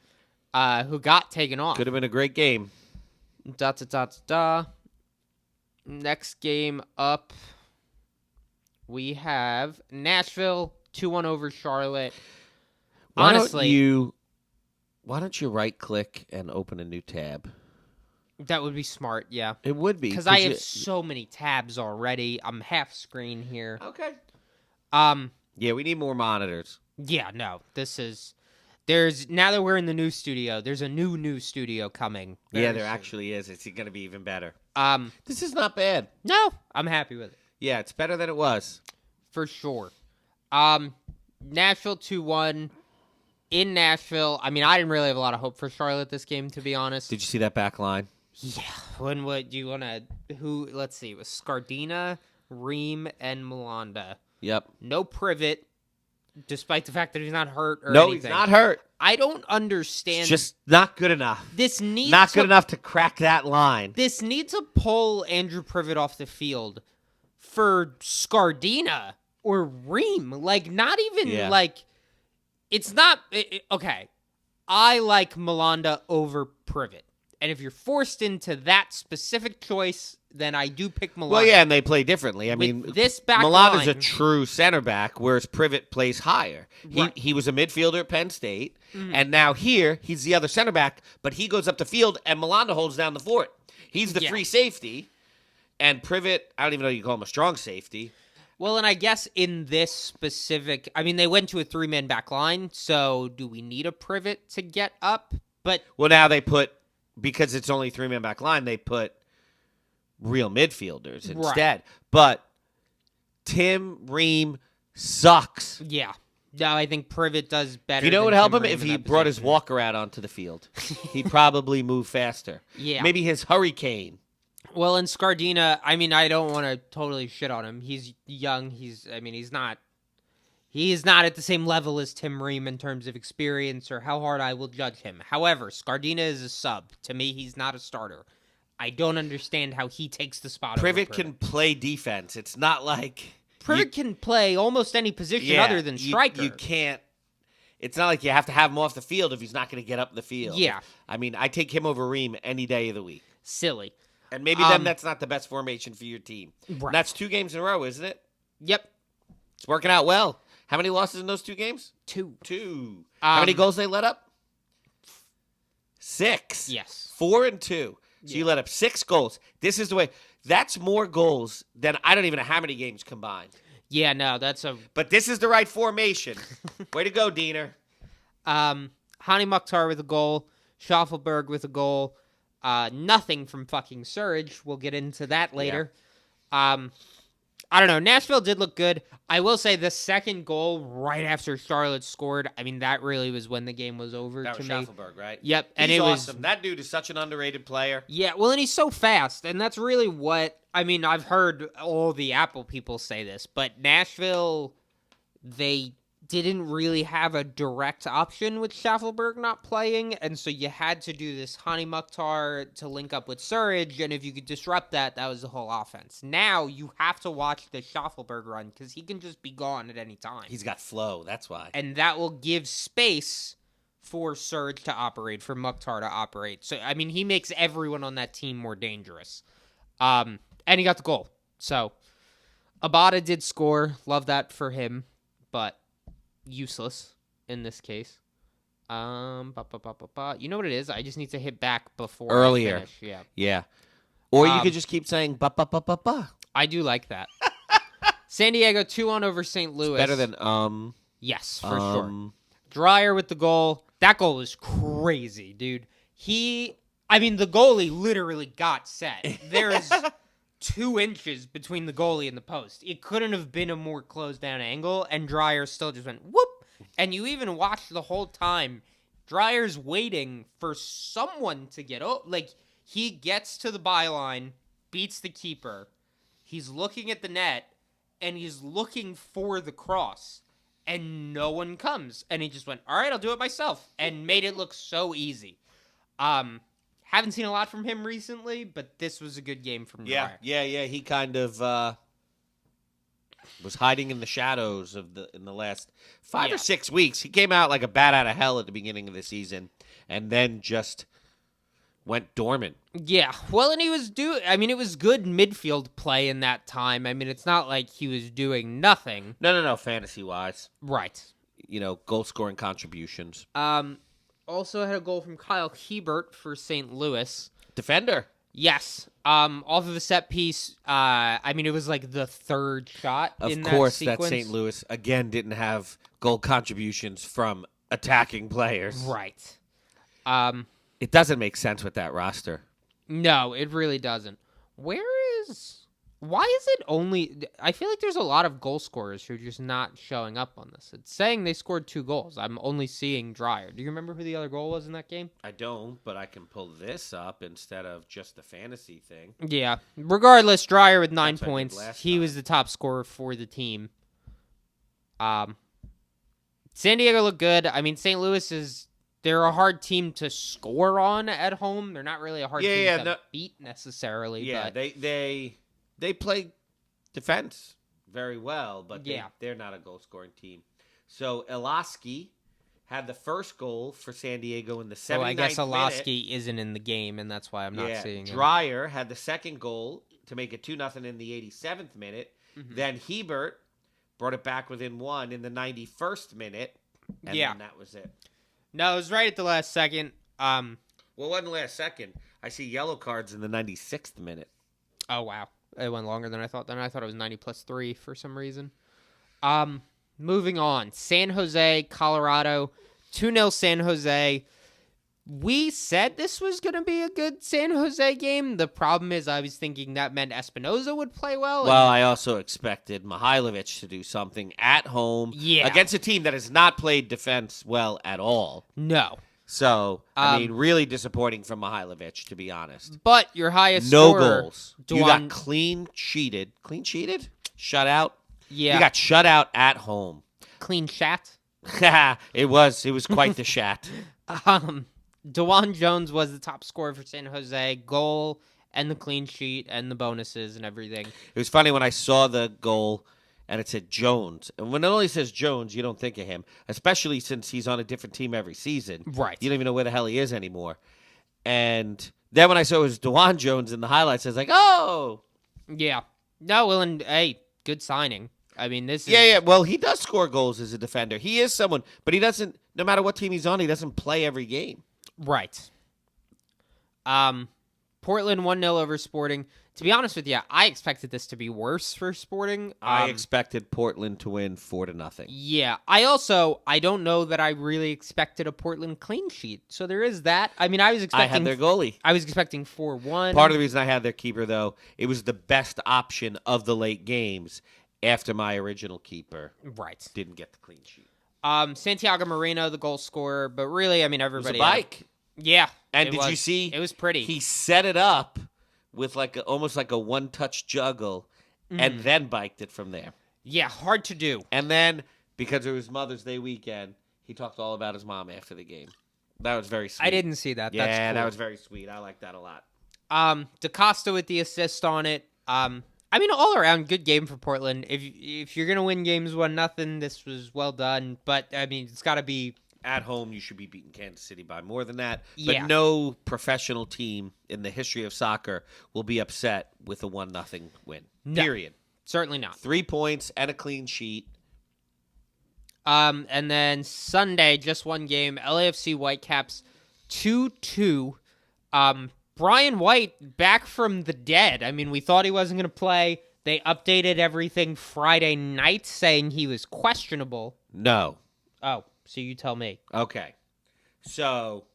who got taken off. Could have been a great game. Next game up, we have Nashville 2-1 over Charlotte. Honestly, why don't you right click and open a new tab? that would be smart, yeah. It would be. Because I have so many tabs already. I'm half screen here. Okay. Yeah, we need more monitors. Yeah, no. Now that we're in the new studio, there's a new studio coming. Yeah, there actually is. It's going to be even better. This is not bad. No, I'm happy with it. Yeah, it's better than it was. For sure. Nashville 2-1 in Nashville. I mean, I didn't really have a lot of hope for Charlotte this game, to be honest. Did you see that back line? Yeah. When would you want to? Let's see. It was Scardina, Ream, and Malanda. Yep. No Privet, despite the fact that he's not hurt or no, anything. he's not hurt. I don't understand. It's just not good enough. This needs not good enough to crack that line. This needs to pull Andrew Privet off the field for Scardina or Ream. Like, not even like. It's not okay. I like Malanda over Privet. And if you're forced into that specific choice, then I do pick Malanda. Well, yeah, and they play differently. I mean, this back Malanda's line, a true center back, whereas Privet plays higher. Right. He was a midfielder at Penn State, and now here he's the other center back, but he goes up the field, and Malanda holds down the fort. He's the free safety, and Privet, I don't even know you call him a strong safety. Well, and I guess in this specific, I mean, they went to a 3-man back line, so do we need a Privet to get up? Well, now they put, because it's only 3-man back line, they put real midfielders instead. Right. But Tim Ream sucks. Yeah. No, I think Privet does better. You know what would help him? If he brought his walker out onto the field. He'd probably move faster. Yeah. Maybe his hurricane. Well, in Scardina, I mean, I don't want to totally shit on him. He's young. He's not at the same level as Tim Ream in terms of experience or how hard I will judge him. However, Scardina is a sub. To me, he's not a starter. I don't understand how he takes the spot. Privet can play defense. It's not like Privet can play almost any position other than striker. You can't. It's not like you have to have him off the field if he's not going to get up the field. Yeah. I mean, I take him over Ream any day of the week. Silly. And maybe then that's not the best formation for your team. Right. That's 2 games in a row, isn't it? Yep. It's working out well. How many losses in those 2 games? 2. How many goals they let up? 6. Yes. 4 and 2. So you let up 6 goals. This is the way. That's more goals than I don't even know how many games combined. Yeah, no, But this is the right formation. Way to go, Diener. Hani Mukhtar with a goal. Schaffelberg with a goal. Nothing from fucking Surge. We'll get into that later. Yeah. I don't know. Nashville did look good. I will say the second goal right after Charlotte scored, I mean, that really was when the game was over that to was me. Schaffelberg, right? Yep. And he's it awesome. was That dude is such an underrated player. Yeah, well, and he's so fast, and that's really what, I mean, I've heard all the Apple people say this, but Nashville, they didn't really have a direct option with Schaffelberg not playing, and so you had to do this Hani Mukhtar to link up with Surridge, and if you could disrupt that, that was the whole offense. Now you have to watch the Schaffelberg run, because he can just be gone at any time. He's got flow, that's why. And that will give space for Surge to operate, for Mukhtar to operate. So, I mean, he makes everyone on that team more dangerous. And he got the goal. So, Abada did score. Love that for him, but useless in this case. You know what it is? I just need to hit back before Earlier. I finish. Yeah. Yeah. Or you could just keep saying ba ba ba ba ba. I do like that. San Diego 2-1 over St. Louis. Better than Yes, for sure. Dreyer with the goal. That goal was crazy, dude. The goalie literally got set. There is 2 inches between the goalie and the post. It couldn't have been a more closed down angle, and Dreyer still just went whoop. And you even watch the whole time. Dreyer's waiting for someone to get he gets to the byline, beats the keeper. He's looking at the net, and he's looking for the cross, and no one comes. And he just went, all right, I'll do it myself, and made it look so easy. Haven't seen a lot from him recently, but this was a good game from Dreyer. Yeah. He kind of was hiding in the shadows in the last 5 or 6 weeks. He came out like a bat out of hell at the beginning of the season, and then just went dormant. Yeah, well, and it was good midfield play in that time. I mean, it's not like he was doing nothing. No, fantasy-wise. Right. Goal-scoring contributions. Also had a goal from Kyle Hebert for St. Louis. Defender. Yes. Off of a set piece. It was like the third shot in that sequence. Of course, that St. Louis, again, didn't have goal contributions from attacking players. Right. It doesn't make sense with that roster. No, it really doesn't. Why is it only... I feel like there's a lot of goal scorers who are just not showing up on this. It's saying they scored 2 goals. I'm only seeing Dreyer. Do you remember who the other goal was in that game? I don't, but I can pull this up instead of just the fantasy thing. Yeah. Regardless, Dreyer with 9 points. He was the top scorer for the team. San Diego looked good. I mean, St. Louis they're a hard team to score on at home. They're not really a hard team to beat necessarily. Yeah, but they play defense very well, but they're not a goal-scoring team. So Eloski had the first goal for San Diego in the 79th minute. I guess Eloski isn't in the game, and that's why I'm not seeing him. Dreyer had the second goal to make it 2-0 in the 87th minute. Mm-hmm. Then Hebert brought it back within 1 in the 91st minute, and then that was it. No, it was right at the last second. Well, it wasn't the last second. I see yellow cards in the 96th minute. Oh, wow. It went longer than I thought. Then I thought it was 90+3 for some reason. Moving on. San Jose, Colorado. 2-0 San Jose. We said this was going to be a good San Jose game. The problem is I was thinking that meant Espinoza would play well. Well, I also expected Mihailovic to do something at home against a team that has not played defense well at all. No. So, really disappointing from Mihailovic, to be honest. But your highest no scorer... goals. You got clean cheated. Clean cheated? Shut out? Yeah. You got shut out at home. Clean shat? It was quite the shat. DeJuan Jones was the top scorer for San Jose. Goal and the clean sheet and the bonuses and everything. It was funny when I saw the goal and it said Jones. And when it only says Jones, you don't think of him, especially since he's on a different team every season. Right. You don't even know where the hell he is anymore. And then when I saw it was DeJuan Jones in the highlights, I was like, oh. Yeah. No, well, and hey, good signing. I mean, this is... Yeah. Well, he does score goals as a defender. He is someone, but he doesn't, no matter what team he's on, he doesn't play every game. Right. Portland 1-0 over Sporting. To be honest with you, I expected this to be worse for Sporting. I expected Portland to win 4-0. Yeah. I don't know that I really expected a Portland clean sheet. So there is that. I mean, I had their goalie. I was expecting 4-1. Part of the reason I had their keeper, though, it was the best option of the late games after my original keeper. Right. Didn't get the clean sheet. Santiago Moreno, the goal scorer, but really, I mean, everybody. It was a bike. Yeah. And did you see? It was pretty. He set it up with almost like a one-touch juggle, and then biked it from there. Yeah, hard to do. And then, because it was Mother's Day weekend, he talked all about his mom after the game. That was very sweet. I didn't see that. Yeah, That's cool. That was very sweet. I like that a lot. DaCosta with the assist on it. I mean, all around, good game for Portland. If you're gonna win games 1-0, this was well done. But I mean, it's got to be at home. You should be beating Kansas City by more than that. Yeah. But no professional team in the history of soccer will be upset with a 1-0 win. No. Period. Certainly not. 3 points and a clean sheet. And then Sunday, just one game, LAFC Whitecaps 2-2. Brian White back from the dead. I mean, we thought he wasn't going to play. They updated everything Friday night saying he was questionable. No. Oh, so you tell me. Okay. So,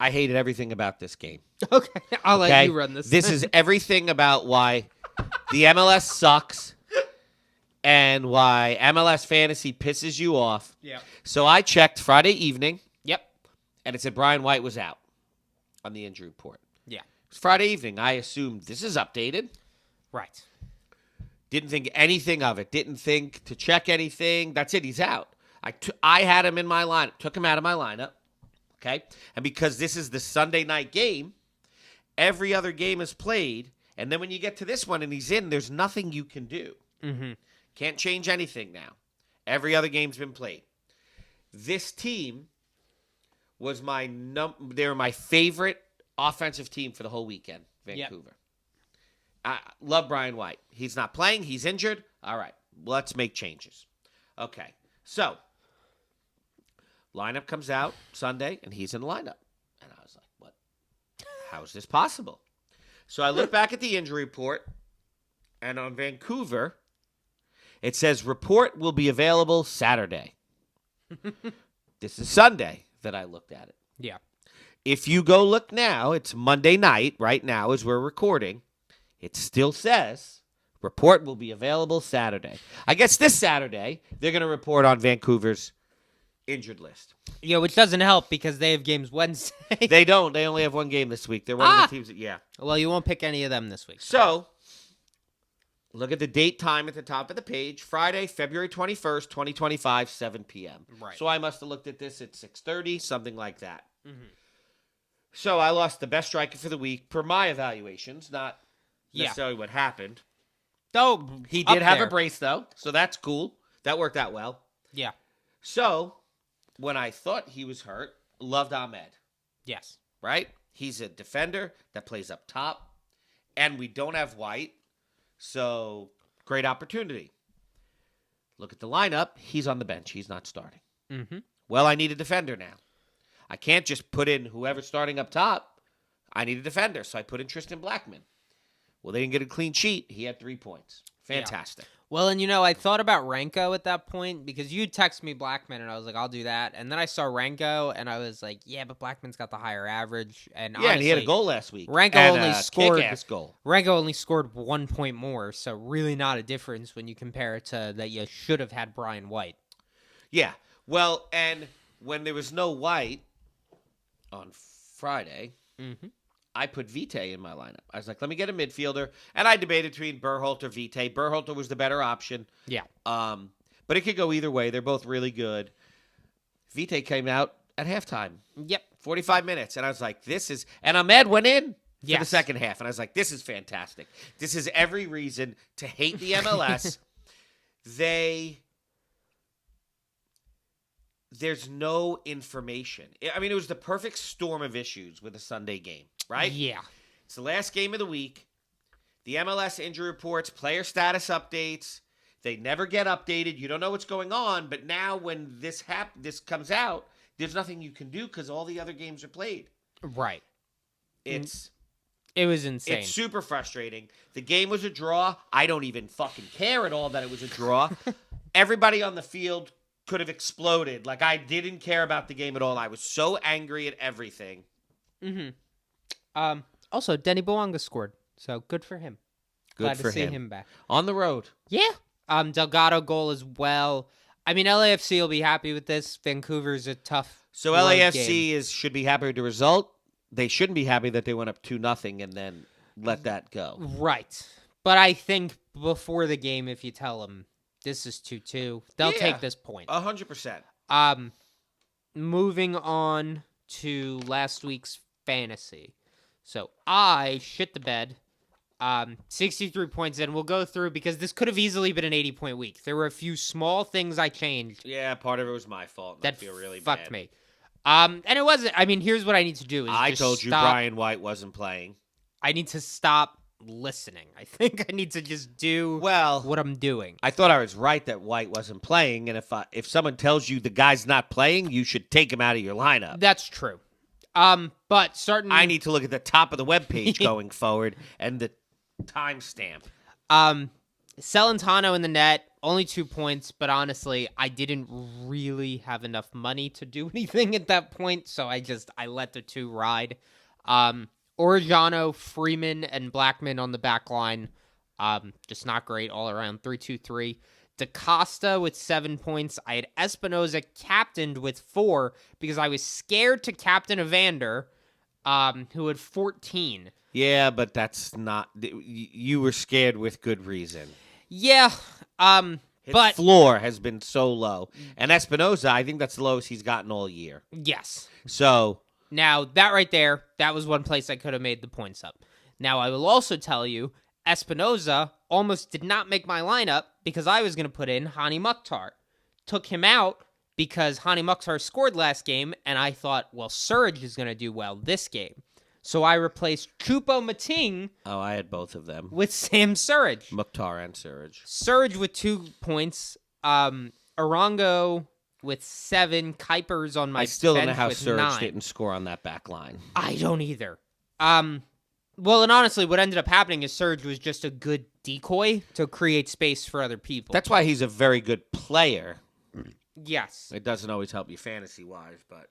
I hated everything about this game. Okay, I'll let you run this. This is everything about why the MLS sucks and why MLS fantasy pisses you off. Yeah. So, I checked Friday evening. Yep. And it said Brian White was out on the injury report. Yeah. It was Friday evening. I assumed this is updated. Right. Didn't think anything of it. Didn't think to check anything. That's it. He's out. I had him in my lineup. Took him out of my lineup. Okay? And because this is the Sunday night game, every other game is played. And then when you get to this one and he's in, there's nothing you can do. Mm-hmm. Can't change anything now. Every other game's been played. This team was they were my favorite offensive team for the whole weekend, Vancouver. Yep. I love Brian White. He's not playing. He's injured. All right. Let's make changes. Okay. So, lineup comes out Sunday, and he's in the lineup. And I was like, what? How is this possible? So, I look back at the injury report, and on Vancouver, it says, report will be available Saturday. This is Sunday that I looked at it. Yeah. If you go look now, it's Monday night, right now, as we're recording. It still says, report will be available Saturday. I guess this Saturday, they're going to report on Vancouver's injured list. Yeah, which doesn't help because they have games Wednesday. They don't. They only have one game this week. They're one of the teams that, yeah. Well, you won't pick any of them this week. So, look at the date time at the top of the page. Friday, February 21st, 2025, 7 p.m. Right. So, I must have looked at this at 6:30, something like that. Mm-hmm. So, I lost the best striker for the week per my evaluations, not necessarily what happened. Oh, he did have a brace, though, so that's cool. That worked out well. Yeah. So, when I thought he was hurt, loved Ahmed. Yes. Right? He's a defender that plays up top, and we don't have White, so great opportunity. Look at the lineup. He's on the bench. He's not starting. Mm-hmm. Well, I need a defender now. I can't just put in whoever's starting up top. I need a defender, so I put in Tristan Blackman. Well, they didn't get a clean sheet. He had 3 points. Fantastic. Yeah. Well, and I thought about Renko at that point because you texted me Blackman, and I was like, I'll do that. And then I saw Renko, and I was like, yeah, but Blackman's got the higher average. And yeah, and he had a goal last week. Renko only scored kick-ass goal. Renko only scored 1 point more, so really not a difference when you compare it to that you should have had Brian White. Yeah. Well, and when there was no White on Friday, I put Vitae in my lineup. I was like, let me get a midfielder. And I debated between Berhalter or Vitae. Berhalter was the better option. Yeah. But it could go either way. They're both really good. Vitae came out at halftime. Yep. 45 minutes. And I was like, this is... And Ahmed went in for the second half. And I was like, this is fantastic. This is every reason to hate the MLS. There's no information. I mean, it was the perfect storm of issues with a Sunday game, right? Yeah. It's the last game of the week. The MLS injury reports, player status updates, they never get updated. You don't know what's going on, but now when this comes out, there's nothing you can do because all the other games are played. Right. It was insane. It's super frustrating. The game was a draw. I don't even fucking care at all that it was a draw. Everybody on the field could have exploded. Like, I didn't care about the game at all. I was so angry at everything. Mm-hmm. Also, Denny Bouanga scored, so good for him. Glad to see him back. On the road. Yeah. Delgado goal as well. I mean, LAFC will be happy with this. Vancouver's a tough So LAFC should be happy with the result. They shouldn't be happy that they went up 2-0 and then let that go. Right. But I think before the game, if you tell them this is 2-2, they'll take this point. 100%. Moving on to last week's fantasy. So I shit the bed. 63 points in. We'll go through because this could have easily been an 80-point week. There were a few small things I changed. Yeah, part of it was my fault. That I feel really fucked bad. me. And it wasn't. I mean, here's what I need to do. I told you Brian White wasn't playing. I need to stop listening. I think I need to just do Well, what I'm doing. I thought I was right that White wasn't playing, and if someone tells you the guy's not playing, you should take him out of your lineup. That's true. But starting, I need to look at the top of the webpage going forward and the timestamp. Celentano in the net, only 2 points, but honestly, I didn't really have enough money to do anything at that point, so I let the 2 ride. Orellano, Freeman, and Blackman on the back line, just not great all around. 3-2-3. DaCosta with 7 points. I had Espinoza captained with 4 because I was scared to captain Evander, who had 14. Yeah, but that's not. You were scared with good reason. Yeah, His floor has been so low, and Espinoza, I think that's the lowest he's gotten all year. Yes. So now that right there, that was one place I could have made the points up. Now I will also tell you, Espinoza almost did not make my lineup because I was going to put in Hani Mukhtar. Took him out because Hani Mukhtar scored last game, and I thought, well, Surge is going to do well this game. So I replaced Choupo-Moting. Oh, I had both of them. With Sam Surge. Mukhtar and Surge. Surge with 2 points. Arango with 7. Kuipers on my bench. I still don't know how Surge 9. didn't score on that back line. I don't either. Well, and honestly, what ended up happening is Surge was just a good decoy to create space for other people. That's why he's a very good player. Yes. It doesn't always help you fantasy-wise, but...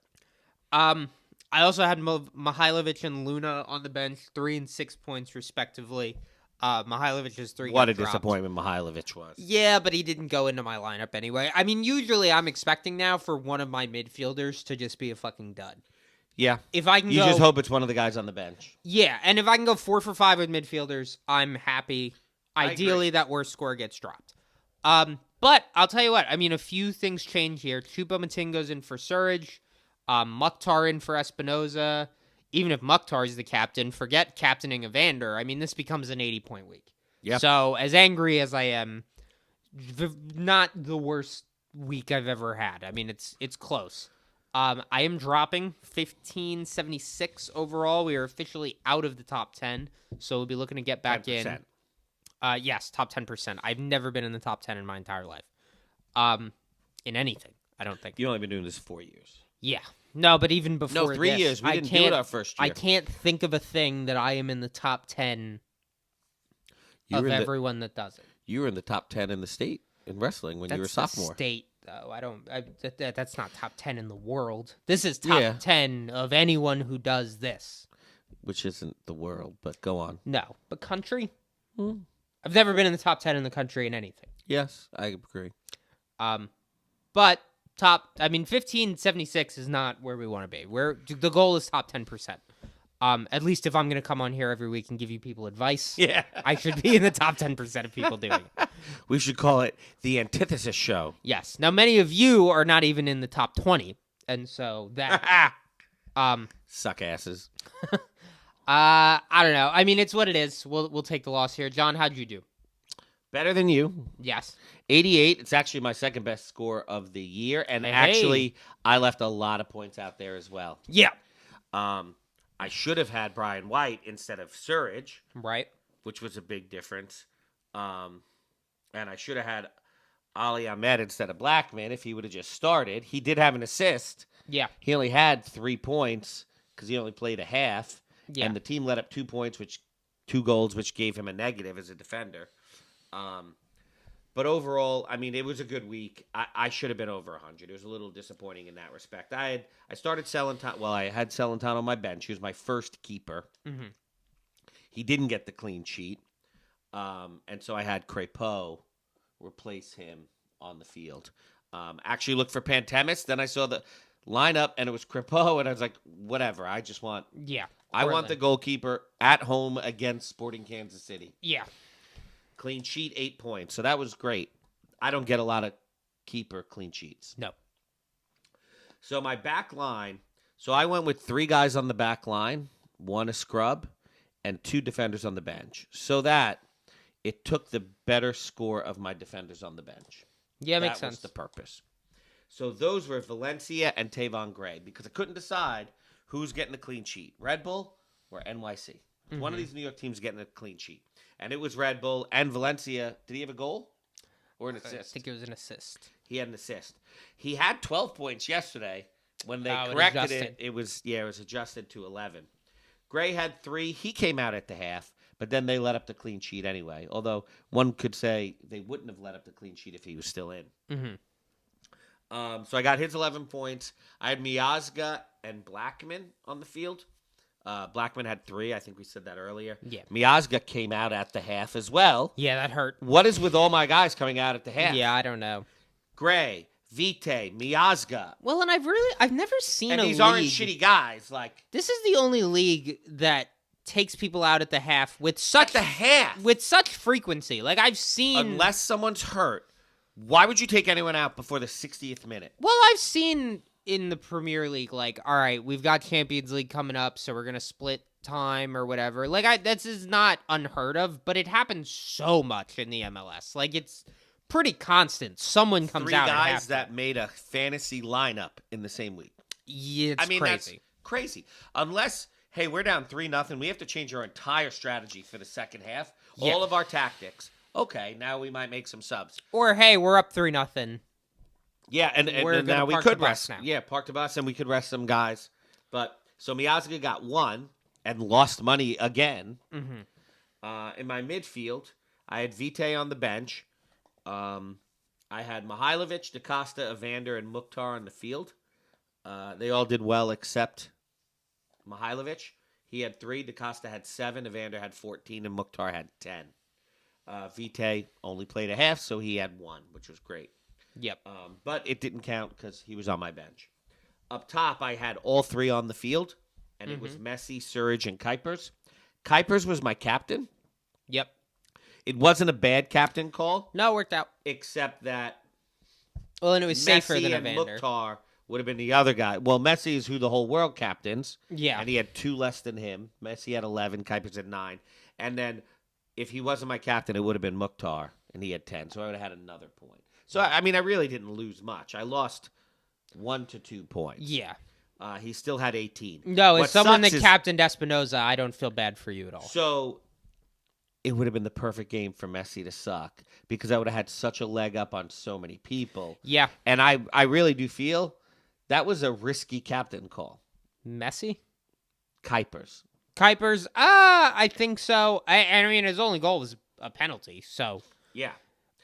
I also had Mihailovic and Luna on the bench, 3 and 6 points respectively. Mihailovic's 3 What got a dropped. disappointment Mihailovic was. Yeah, but he didn't go into my lineup anyway. I mean, usually I'm expecting now for one of my midfielders to just be a fucking dud. Yeah. If I can you just hope it's one of the guys on the bench. Yeah, and if I can go 4 for 5 with midfielders, I'm happy. Ideally, that worst score gets dropped. But I'll tell you what. I mean, a few things change here. Choupo-Moting goes in for Surge. Mukhtar in for Espinoza. Even if Mukhtar is the captain, forget captaining Evander. I mean, this becomes an 80-point week. Yep. So, as angry as I am, not the worst week I've ever had. I mean, it's close. I am dropping 1576 overall. We are officially out of the top 10, so we'll be looking to get back 10%. in. Yes, top 10%. I've never been in the top 10 in my entire life. In anything, I don't think. You've only been doing this 4 years. Yeah. No, but even before 3 years. We didn't do it our first year. I can't think of a thing that I am in the top 10 of everyone that does it. You were in the top 10 in the state in wrestling when you were a sophomore. State, though. That's not top 10 in the world. This is top 10 of anyone who does this. Which isn't the world, but go on. No, but country? I've never been in the top 10 in the country in anything. Yes, I agree. But 1576 is not where we want to be. The goal is top 10%. At least if I'm going to come on here every week and give you people advice, I should be in the top 10% of people doing it. We should call it the Antithesis Show. Yes. Now, many of you are not even in the top 20, and so that... Suck asses. I don't know. I mean, it's what it is. We'll take the loss here. John, how'd you do? Better than you. Yes. 88. It's actually my second best score of the year. And actually, I left a lot of points out there as well. Yeah. I should have had Brian White instead of Surridge. Right. Which was a big difference. And I should have had Ali Ahmed instead of Blackman if he would have just started. He did have an assist. Yeah. He only had 3 points because he only played a half. Yeah. And the team let up 2 points, 2 goals, which gave him a negative as a defender. But overall, I mean, it was a good week. I should have been over 100. It was a little disappointing in that respect. I started Celentano. Well, I had Celentano on my bench. He was my first keeper. Mm-hmm. He didn't get the clean sheet. And so I had Crépeau replace him on the field. Actually looked for Pantemis. Then I saw the lineup, and it was Crépeau, and I was like, whatever. I just want... Yeah. I want the goalkeeper at home against Sporting Kansas City. Yeah. Clean sheet, 8 points. So that was great. I don't get a lot of keeper clean sheets. No. So my back line. So I went with 3 guys on the back line, 1 a scrub, and 2 defenders on the bench. So that it took the better score of my defenders on the bench. Yeah, makes sense. That was the purpose. So those were Valencia and Tavon Gray because I couldn't decide who's getting the clean sheet, Red Bull or NYC. One of these New York teams getting a clean sheet. And it was Red Bull and Valencia. Did he have a goal or an assist? I think it was an assist. He had an assist. He had 12 points yesterday. When they Oh, corrected it was adjusted to 11. Gray had 3. He came out at the half, but then they let up the clean sheet anyway. Although one could say they wouldn't have let up the clean sheet if he was still in. So I got his 11 points. I had Miazga and Blackman on the field. Blackman had 3. I think we said that earlier. Yeah. Miazga came out at the half as well. Yeah, that hurt. What is with all my guys coming out at the half? Yeah, I don't know. Gray, Vite, Miazga. Well, and I've never seen and a these league. aren't shitty guys. Like, this is the only league that takes people out at the half with such frequency. Like, I've seen, unless someone's hurt, why would you take anyone out before the 60th minute? Well, I've seen in the Premier League, like, all right, we've got Champions League coming up, so we're gonna split time or whatever. Like, this is not unheard of, but it happens so much in the MLS. Like, it's pretty constant. Someone comes 3 out. 3 guys that made a fantasy lineup in the same week. Yeah, it's crazy. That's crazy. Unless, hey, we're down 3-0. We have to change our entire strategy for the second half. Yeah. All of our tactics. Okay, now we might make some subs. Or, hey, we're up 3-0. Yeah, and now we could rest. Now. Yeah, park the bus, and we could rest some guys. But so Miazga got 1 and lost money again. In my midfield, I had Vite on the bench. I had Mihailovic, DaCosta, Evander, and Mukhtar on the field. They all did well except Mihailovic. He had 3. DaCosta had 7. Evander had 14, and Mukhtar had 10. Vite only played a half, so he had 1, which was great. Yep. But it didn't count because he was on my bench. Up top, I had all 3 on the field, and it was Messi, Surridge, and Kuipers. Kuipers was my captain. Yep. It wasn't a bad captain call. No, it worked out. Except that and it was safer than and Evander. Mukhtar would have been the other guy. Well, Messi is who the whole world captains. Yeah. And he had 2 less than him. Messi had 11, Kuipers had 9. And then if he wasn't my captain, it would have been Mukhtar, and he had 10. So I would have had another point. So, I mean, I really didn't lose much. I lost 1 to 2 points. Yeah. He still had 18. No, as someone that captained Espinoza, I don't feel bad for you at all. So it would have been the perfect game for Messi to suck because I would have had such a leg up on so many people. Yeah. And I really do feel that was a risky captain call. Messi? Kuipers, I think so. I mean, his only goal was a penalty, so. Yeah.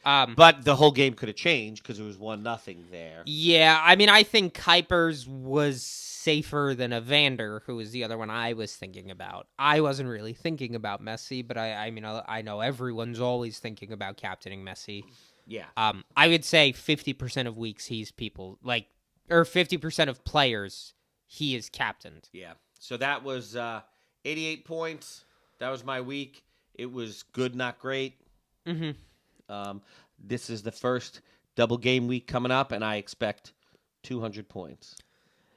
But the whole game could have changed because it was 1-0 there. Yeah, I mean, I think Kuipers was safer than Evander, who was the other one I was thinking about. I wasn't really thinking about Messi, but I mean, I know everyone's always thinking about captaining Messi. Yeah. I would say 50% of weeks or 50% of players he is captained. Yeah. So that was 88 points. That was my week. It was good, not great. This is the first double game week coming up, and I expect 200 points.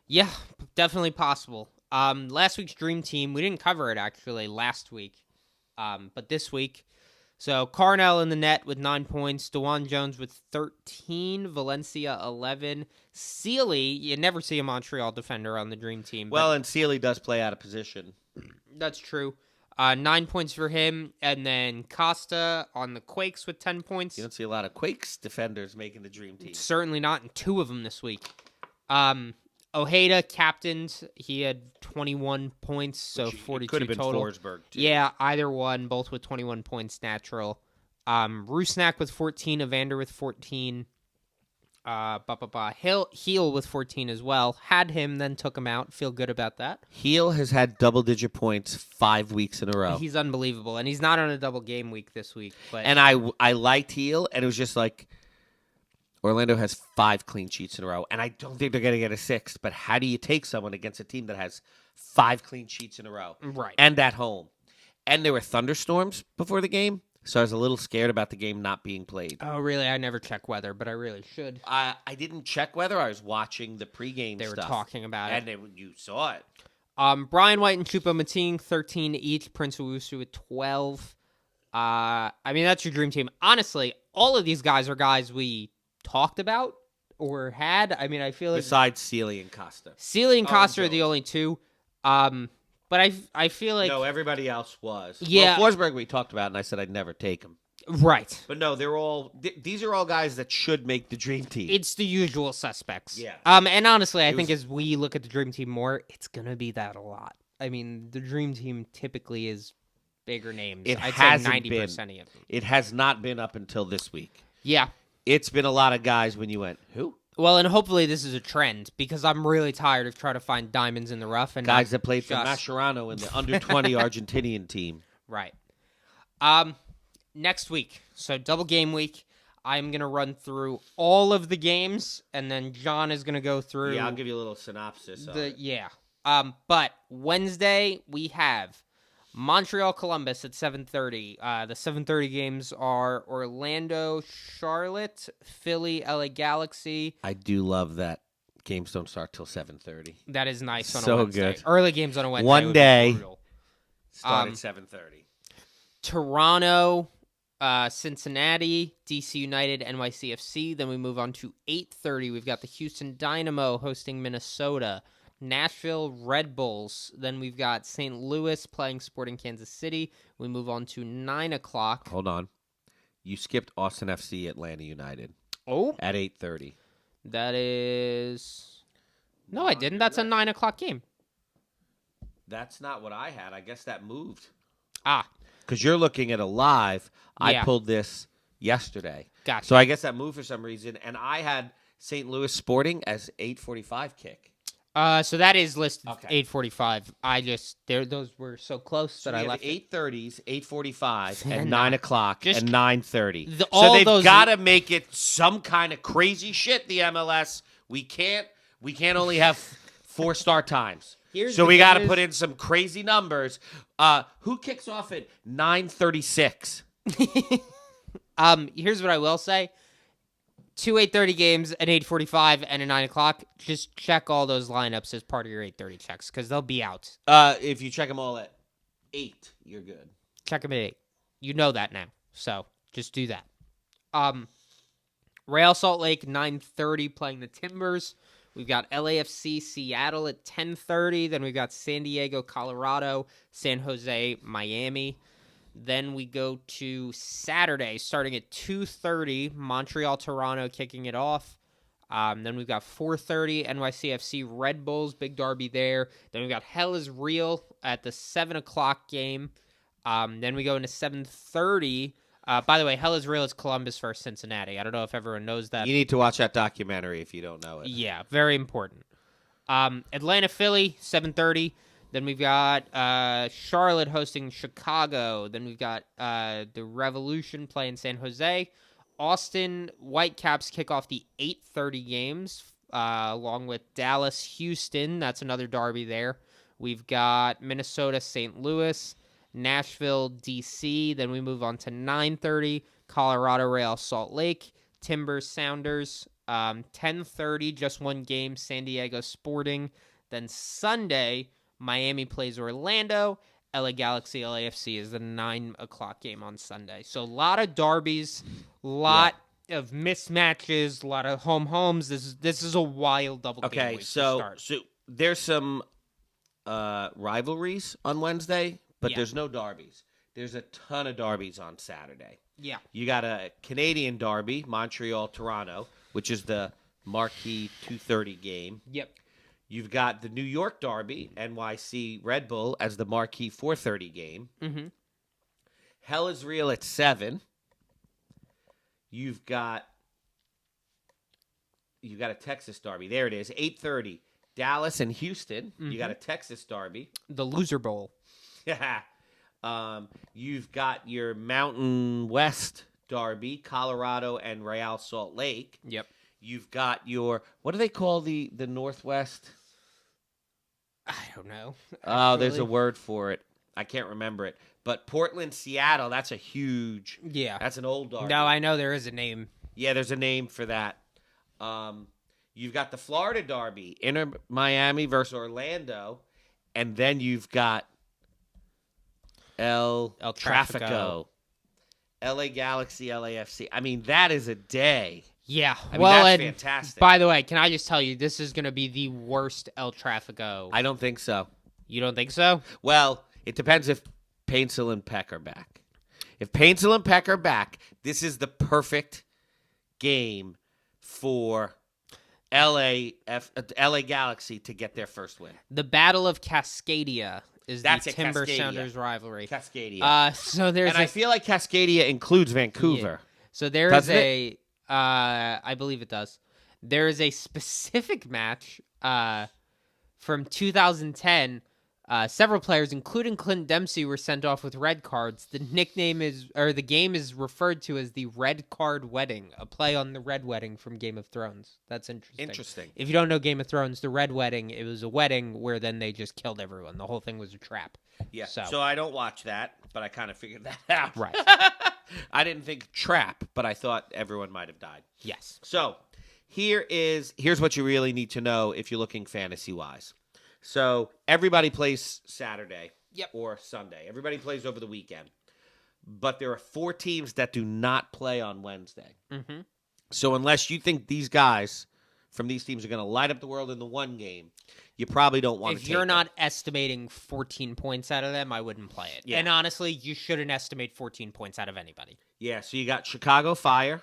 Yeah, definitely possible. Last week's Dream Team, we didn't cover it actually last week, but this week. So Carnell in the net with 9 points, DeJuan Jones with 13, Valencia 11, Sealy. You never see a Montreal defender on the Dream Team. Well, and Sealy does play out of position. That's true. 9 points for him, and then Costa on the Quakes with 10 points. You don't see a lot of Quakes defenders making the Dream Team. Certainly not, and 2 of them this week. Ojeda captained. He had 21 points, so 42 could have been total. Forsberg, too. Yeah, either one, both with 21 points natural. Rusnak with 14, Evander with 14. Heel with 14 as well. Had him, then took him out. Feel good about that. Heel has had double-digit points 5 weeks in a row. He's unbelievable, and he's not on a double game week this week. But and I liked Heel, and it was just like Orlando has 5 clean sheets in a row, and I don't think they're going to get a 6th. But how do you take someone against a team that has 5 clean sheets in a row, right, and at home? And there were thunderstorms before the game. So I was a little scared about the game not being played. Oh, really? I never check weather, but I really should. I didn't check weather. I was watching the pregame They stuff. were talking about it. And you saw it. Brian White and Choupo-Moting, 13 each. Prince Owusu with 12. I mean, that's your dream team. Honestly, all of these guys are guys we talked about or had. I mean, I feel like... Besides Sealy and Costa. Sealy and Costa are Jones. the only 2. But I feel like No, everybody else was. Yeah. Well, Forsberg we talked about, and I said I'd never take him. right. But no, they're all. These are all guys that should make the dream team. It's the usual suspects. Yeah. And honestly, I It think was- as we look at the dream team more, it's gonna be that a lot. I mean, the dream team typically is bigger names. It I'd hasn't say 90% of them. It has not been up until this week. Yeah. It's been a lot of guys when you went, who? Well, and hopefully this is a trend because I'm really tired of trying to find diamonds in the rough and Guys not that played for just- Mascherano in the under-20 Argentinian team. Right. Next week, so double game week. I'm gonna run through all of the games, and then John is gonna go through. Yeah, I'll give you a little synopsis. On it. Yeah. But Wednesday we have Montreal Columbus at 7:30. The 7:30 games are Orlando, Charlotte, Philly, LA Galaxy. I do love that games don't start till 7:30. That is nice on a So Wednesday. good. Early games on a Wednesday. One would be day. brutal. Start at 7:30. Toronto, Cincinnati, DC United, NYCFC. Then we move on to 8:30. We've got the Houston Dynamo hosting Minnesota. Nashville Red Bulls. Then we've got St. Louis playing Sporting Kansas City. We move on to 9 o'clock. Hold on. You skipped Austin FC Atlanta United Oh, at 8:30. that is... No, I didn't. That's a 9 o'clock game. That's not what I had. I guess that moved. Ah, Because you're looking at a live. I Yeah. pulled this yesterday. gotcha. So I guess that moved for some reason. And I had St. Louis Sporting as 8:45 kick. So that is listed Okay. 8:45. Those were so close So that I we have left it. 8:30s, 8:45, And and 9 o'clock, just- and 9:30. So all they've those- got to make it some kind of crazy shit, the MLS. We can't only have 4 start times. So we got to put in some crazy numbers. Who kicks off at 9:36? Here's what I will say. 2 8:30 games, an 8:45, and a 9 o'clock. Just check all those lineups as part of your 8:30 checks because they'll be out. If you check them all at 8, you're good. Check them at 8. You know that now, so just do that. Real Salt Lake 9:30 playing the Timbers. We've got LAFC Seattle at 10:30. Then we've got San Diego, Colorado, San Jose, Miami. Then we go to Saturday, starting at 2:30, Montreal, Toronto kicking it off. Then we've got 4:30, NYCFC Red Bulls, big derby there. Then we've got Hell is Real at the 7 o'clock game. Then we go into 7:30. By the way, Hell is Real is Columbus versus Cincinnati. I don't know if everyone knows that. You need to watch that documentary if you don't know it. Yeah, very important. Atlanta, Philly, 7:30. Then we've got Charlotte hosting Chicago. Then we've got the Revolution playing San Jose. Austin Whitecaps kick off the 8:30 games along with Dallas, Houston. That's another derby there. We've got Minnesota, St. Louis, Nashville, DC. Then we move on to 9:30, Colorado, Real Salt Lake, Timbers, Sounders. 10:30, just one game, San Diego Sporting. Then Sunday, Miami plays Orlando. LA Galaxy, LAFC is the 9 o'clock game on Sunday. So a lot of derbies, a lot of mismatches, a lot of homes. This is a wild double game Okay, week to so start. there's some rivalries on Wednesday, but Yeah. there's no derbies. There's a ton of derbies on Saturday. Yeah. You got a Canadian derby, Montreal-Toronto, which is the marquee 2:30 game. Yep. You've got the New York derby, NYC Red Bull, as the marquee 4:30 game. Mm-hmm. Hell is Real at 7. You've got a Texas derby. There it is, 8:30. Dallas and Houston. You got a Texas derby. The Loser Bowl. Yeah. You've got your Mountain West derby, Colorado and Real Salt Lake. Yep. You've got your, what do they call the Northwest? I don't know. Oh, there's a Actually. word for it. I can't remember it. But Portland, Seattle, that's a huge, Yeah. that's an old derby. No, I know there is a name. Yeah, there's a name for that. You've got the Florida derby, Inter Miami versus Orlando. And then you've got El Tráfico. LA Galaxy, LAFC. I mean, that is a day. Yeah. I mean, well, that's and fantastic. by the way, can I just tell you, this is going to be the worst El Tráfico. I don't think so. You don't think so? Well, it depends if Paintsel and Peck are back. If Paintsel and Peck are back, this is the perfect game for LA Galaxy to get their first win. The Battle of Cascadia is That's the it, Timber Cascadia. Sounders rivalry. Cascadia. So there's and I feel like Cascadia includes Vancouver. So there is I believe it does. There is a specific match from 2010. Several players, including Clint Dempsey, were sent off with red cards. The game is referred to as the Red Card Wedding, a play on the Red Wedding from Game of Thrones. That's interesting. If you don't know Game of Thrones, the Red Wedding, it was a wedding where then they just killed everyone. The whole thing was a trap. Yeah. So I don't watch that, but I kind of figured that out. Right. I didn't think trap, but I thought everyone might have died. Yes. So here's what you really need to know if you're looking fantasy-wise. So everybody plays Saturday or Sunday. Everybody plays over the weekend. But there are 4 teams that do not play on Wednesday. Mm-hmm. So unless you think these guys from these teams are going to light up the world in the one game, you probably don't want to take If you're them. not estimating 14 points out of them, I wouldn't play it. Yeah. And honestly, you shouldn't estimate 14 points out of anybody. Yeah, so you got Chicago Fire,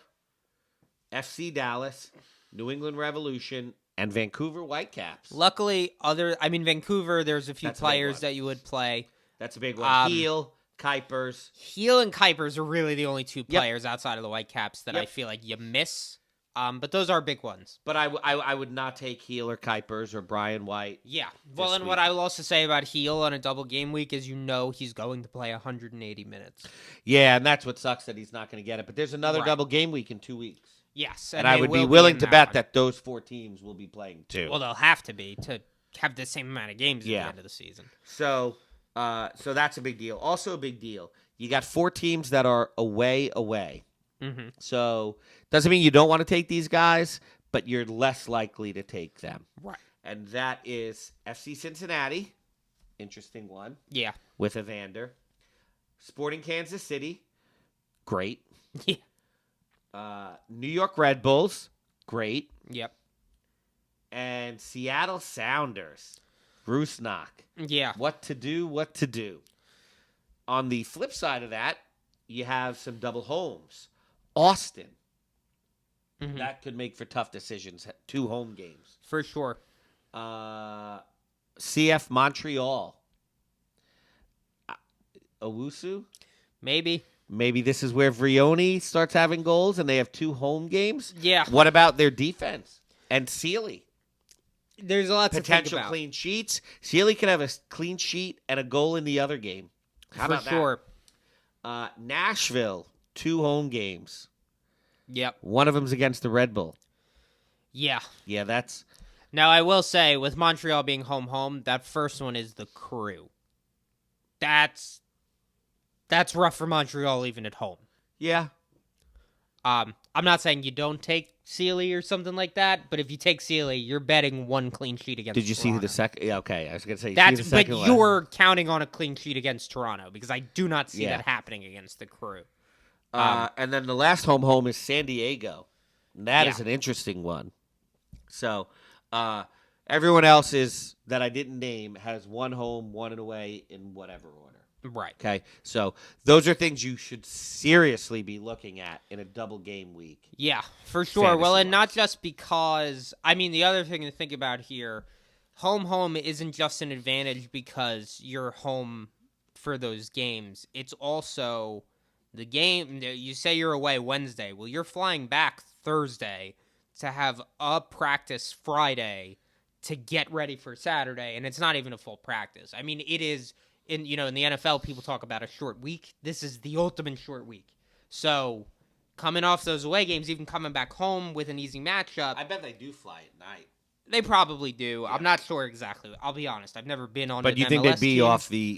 FC Dallas, New England Revolution, and Vancouver Whitecaps. Luckily, Vancouver, there's a few That's a big players one. that you would play. That's a big one. Heel, Kuipers. Heel and Kuipers are really the only 2 players outside of the Whitecaps that I feel like you miss. But those are big ones. But I would not take Heel or Kuipers or Brian White. Yeah. Well, and what I will also say about Heel on a double game week is he's going to play 180 minutes. Yeah, and that's what sucks that he's not going to get it. But there's another double game week in 2 weeks. Yes. And I would be willing to bet that those 4 teams will be playing too. Well, they'll have to be to have the same amount of games at the end of the season. So that's a big deal. Also a big deal. You got 4 teams that are away. Mm-hmm. So doesn't mean you don't want to take these guys, but you're less likely to take them. Right. And that is FC Cincinnati. Interesting one. Yeah. With Evander. Sporting Kansas City. Great. Yeah. New York Red Bulls. Great. Yep. And Seattle Sounders. Rusnak. Yeah. What to do. On the flip side of that, you have some double homes. Austin. Mm-hmm. That could make for tough decisions. 2 home games. For sure. CF Montreal. Owusu? Maybe this is where Vrioni starts having goals and they have 2 home games? Yeah. What about their defense? And Sealy? There's a lot to Potential think about. clean sheets. Sealy could have a clean sheet and a goal in the other game. How about sure. that? Nashville, 2 home games. Yep. One of them's against the Red Bull. Yeah. Yeah, that's... Now, I will say, with Montreal being home, that first one is the Crew. That's rough for Montreal even at home. Yeah. I'm not saying you don't take Sealy or something like that, but if you take Sealy, you're betting 1 clean sheet against Did you Toronto. see the second? Yeah, okay. I was going to say, That's, see the second one. you're counting on a clean sheet against Toronto, because I do not see Yeah. that happening against the Crew. And then the last home is San Diego. And that is an interesting one. So, everyone else that I didn't name has 1 home, 1 away in whatever order. Right. Okay. So those are things you should seriously be looking at in a double game week. Yeah, for sure. Well, and Fantasy-wise. not just because, the other thing to think about here, home isn't just an advantage because you're home for those games. It's also the game, you say you're away Wednesday. Well, you're flying back Thursday to have a practice Friday to get ready for Saturday, and it's not even a full practice. It is, in the NFL, people talk about a short week. This is the ultimate short week. So, coming off those away games, even coming back home with an easy matchup, I bet they do fly at night. they probably do. Yeah. I'm not sure exactly. I'll be honest. I've never been on. But an you think MLS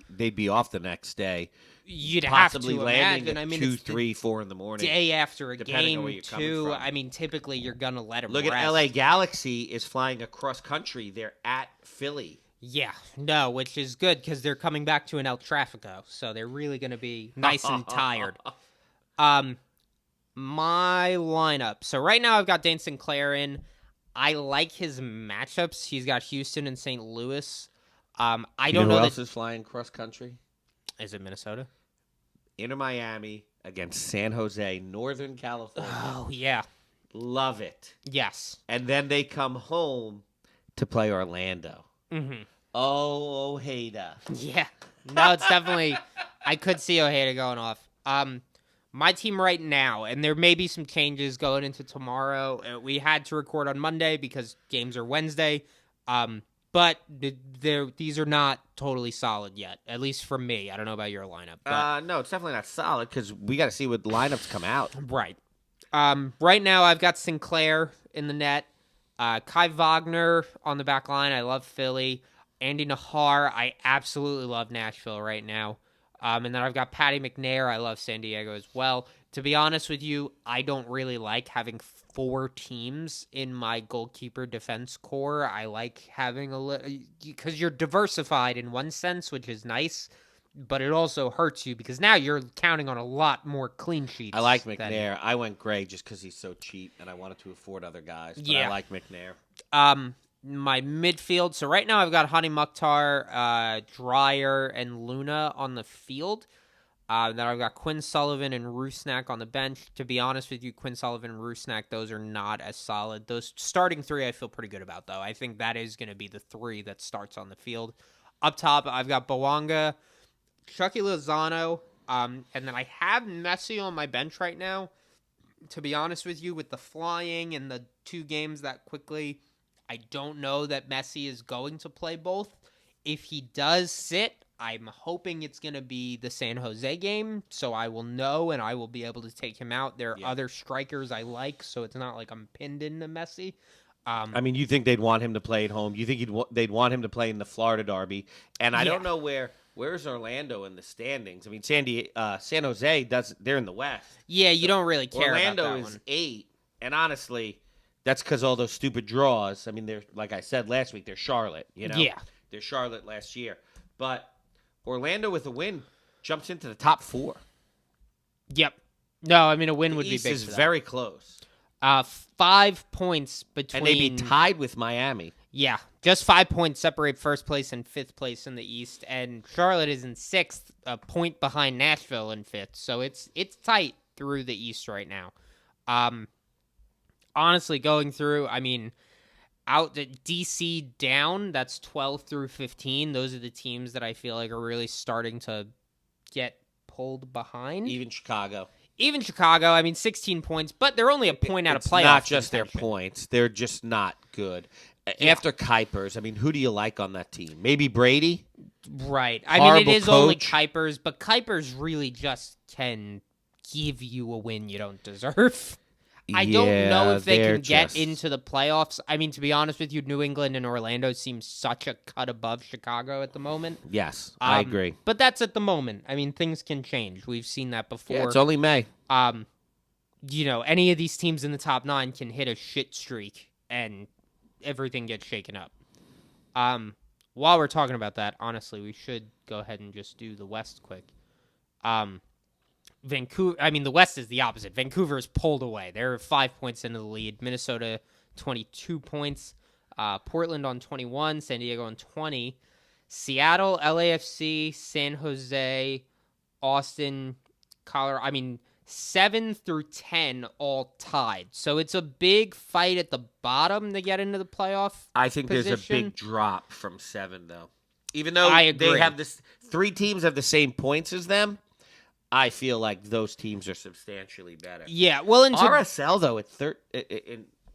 they'd be off the next day? You'd Possibly have to landing imagine. at 2, 3, 4 in the morning. Day after a depending game, on where you're coming too. from. Typically you're gonna let them Look rest. at LA Galaxy is flying across country. They're at Philly. Yeah, no, which is good because they're coming back to an El Trafico, so they're really gonna be nice and tired. My lineup. So right now I've got Dane Sinclair in. I like his matchups. He's got Houston and St. Louis. I You don't know know who else that. is flying cross country? Is it Minnesota? Inter Miami against San Jose, Northern California. Oh yeah. Love it. Yes. And then they come home to play Orlando. Mm-hmm. Oh, Ojeda. Yeah. No, it's definitely. I could see Ojeda going off. My team right now, and there may be some changes going into tomorrow. We had to record on Monday because games are Wednesday. But these are not totally solid yet, at least for me. I don't know about your lineup. But No, it's definitely not solid because we got to see what lineups come out. right. Right now I've got Sinclair in the net, Kai Wagner on the back line. I love Philly. Andy Nahar, I absolutely love Nashville right now. And then I've got Patty McNair. I love San Diego as well. To be honest with you, I don't really like having 4 teams in my goalkeeper defense core. I like having a little because you're diversified in one sense, which is nice, but it also hurts you because now you're counting on a lot more clean sheets. I like McNair. I went Gray just because he's so cheap and I wanted to afford other guys. But Yeah. I like McNair. My midfield. So right now I've got Hani Mukhtar, Dreyer, and Luna on the field. Then I've got Quinn Sullivan and Rusnak on the bench. To be honest with you, Quinn Sullivan and Rusnak, those are not as solid. Those starting 3 I feel pretty good about, though. I think that is going to be the 3 that starts on the field. Up top, I've got Bawanga, Chucky Lozano, and then I have Messi on my bench right now. To be honest with you, with the flying and the 2 games that quickly, I don't know that Messi is going to play both. If he does sit, I'm hoping it's going to be the San Jose game, so I will know and I will be able to take him out. There are other strikers I like, so it's not like I'm pinned into Messi. I mean, you think they'd want him to play at home? You think they'd want him to play in the Florida Derby? And I don't know where's Orlando in the standings. I mean, San Jose does. They're in the West. Yeah, you don't really care Orlando about that is one. 8, and honestly, that's because all those stupid draws. I mean, they're like I said last week. They're Charlotte. You know, they're Charlotte last year, but Orlando with a win jumps into the top 4. Yep. No, I mean a win would be East big. is For very close. 5 points between, And they'd be tied with Miami. Yeah, just 5 points separate first place and 5th place in the East, and Charlotte is in 6th, a point behind Nashville in 5th. So it's tight through the East right now. Honestly, going through, I mean, out the DC down, that's 12 through 15. Those are the teams that I feel like are really starting to get pulled behind. Even Chicago, I mean, 16 points, but they're only a point out of playoffs. It's not just their contention. points. They're just not good. Yeah. After Kuipers, I mean, who do you like on that team? Maybe Brady? Right. I Horrible mean, it is coach. only Kuipers, but Kuipers really just can give you a win you don't deserve. I don't know if they can get into the playoffs. I mean, to be honest with you, New England and Orlando seem such a cut above Chicago at the moment. Yes, I agree. But that's at the moment. I mean, things can change. We've seen that before. Yeah, it's only May. Any of these teams in the top 9 can hit a shit streak and everything gets shaken up. While we're talking about that, honestly, we should go ahead and just do the West quick. Vancouver. I mean, the West is the opposite. Vancouver is pulled away. They're 5 points into the lead. Minnesota, 22 points. Portland on 21. San Diego on 20. Seattle, LAFC, San Jose, Austin, Colorado. I mean, 7 through 10 all tied. So it's a big fight at the bottom to get into the playoff. I think position. There's a big drop from 7, though. Even though I agree. they have this, 3 teams have the same points as them. I feel like those teams are substantially better. Yeah, well, RSL though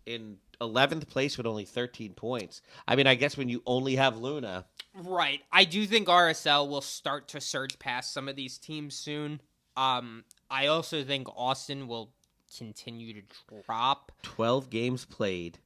in 11th place with only 13 points. I mean, I guess when you only have Luna, right? I do think RSL will start to surge past some of these teams soon. I also think Austin will continue to drop. 12 games played.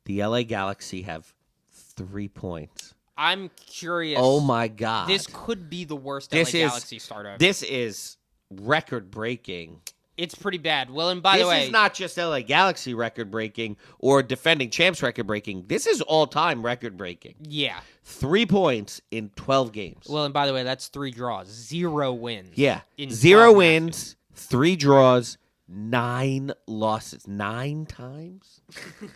The LA Galaxy have 3 points. I'm curious. Oh my God! This could be the worst LA Galaxy start ever. This is record-breaking. It's pretty bad. Well, and by the way, this is not just LA Galaxy record-breaking or defending champs record-breaking. This is all-time record-breaking. Yeah. 3 points in 12 games. Well, and by the way, that's 3 draws, 0 wins. Yeah. 0 wins, 3 draws, 9 losses. 9 times?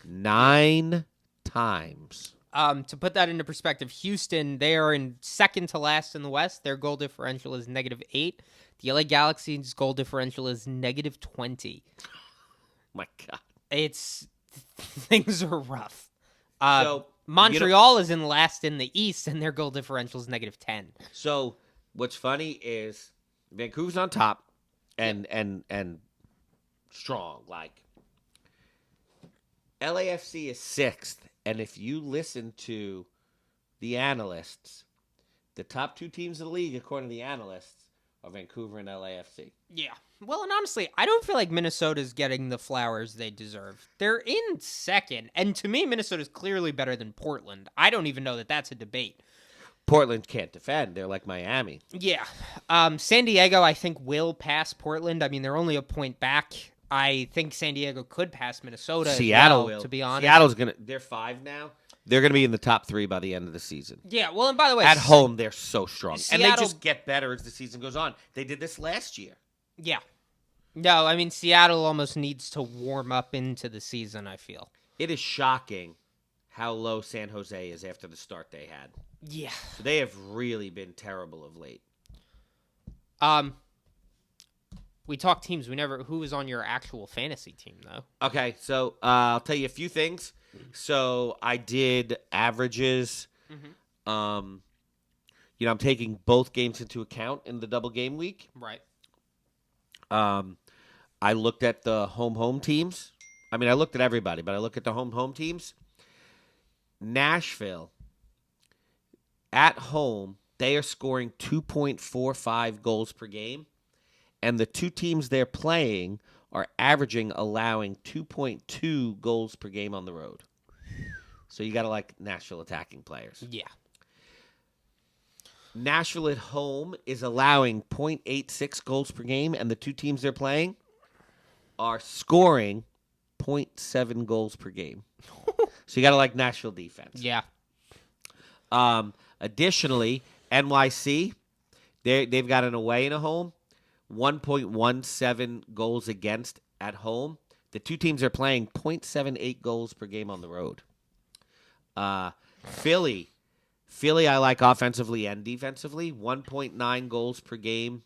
9 times. To put that into perspective, Houston, they are in second to last in the West. Their goal differential is -8. The LA Galaxy's goal differential is -20. My God. Things are rough. So Montreal is in last in the East, and their goal differential is -10. So what's funny is Vancouver's on top and strong. Like LAFC is 6th, and if you listen to the analysts, the top 2 teams in the league, according to the analysts, are Vancouver and LAFC. Yeah. Well, and honestly, I don't feel like Minnesota's getting the flowers they deserve. They're in second, and to me, Minnesota's clearly better than Portland. I don't even know that that's a debate. Portland can't defend. They're like Miami. Yeah. San Diego, I think, will pass Portland. I mean, they're only a point back. I think San Diego could pass Minnesota Seattle as well, will. to be honest. Seattle's going to – they're 5 now. They're going to be in the top 3 by the end of the season. Yeah, well, and by the way, at home, they're so strong. Seattle, and they just get better as the season goes on. They did this last year. Yeah. No, I mean, Seattle almost needs to warm up into the season, I feel. It is shocking how low San Jose is after the start they had. Yeah. So they have really been terrible of late. We talked teams. Who was on your actual fantasy team, though? Okay, so I'll tell you a few things. So I did averages. Mm-hmm. I'm taking both games into account in the double game week. Right. I looked at the home teams. I mean, I looked at everybody, but I looked at the home teams. Nashville, at home, they are scoring 2.45 goals per game. And the 2 teams they're playing are allowing 2.2 goals per game on the road. So you got to like Nashville attacking players. Yeah. Nashville at home is allowing 0.86 goals per game, and the 2 teams they're playing are scoring 0.7 goals per game. So you got to like Nashville defense. Yeah. Additionally, NYC, they've got an away and a home, 1.17 goals against at home. The 2 teams are playing 0.78 goals per game on the road. Philly, I like offensively and defensively, 1.9 goals per game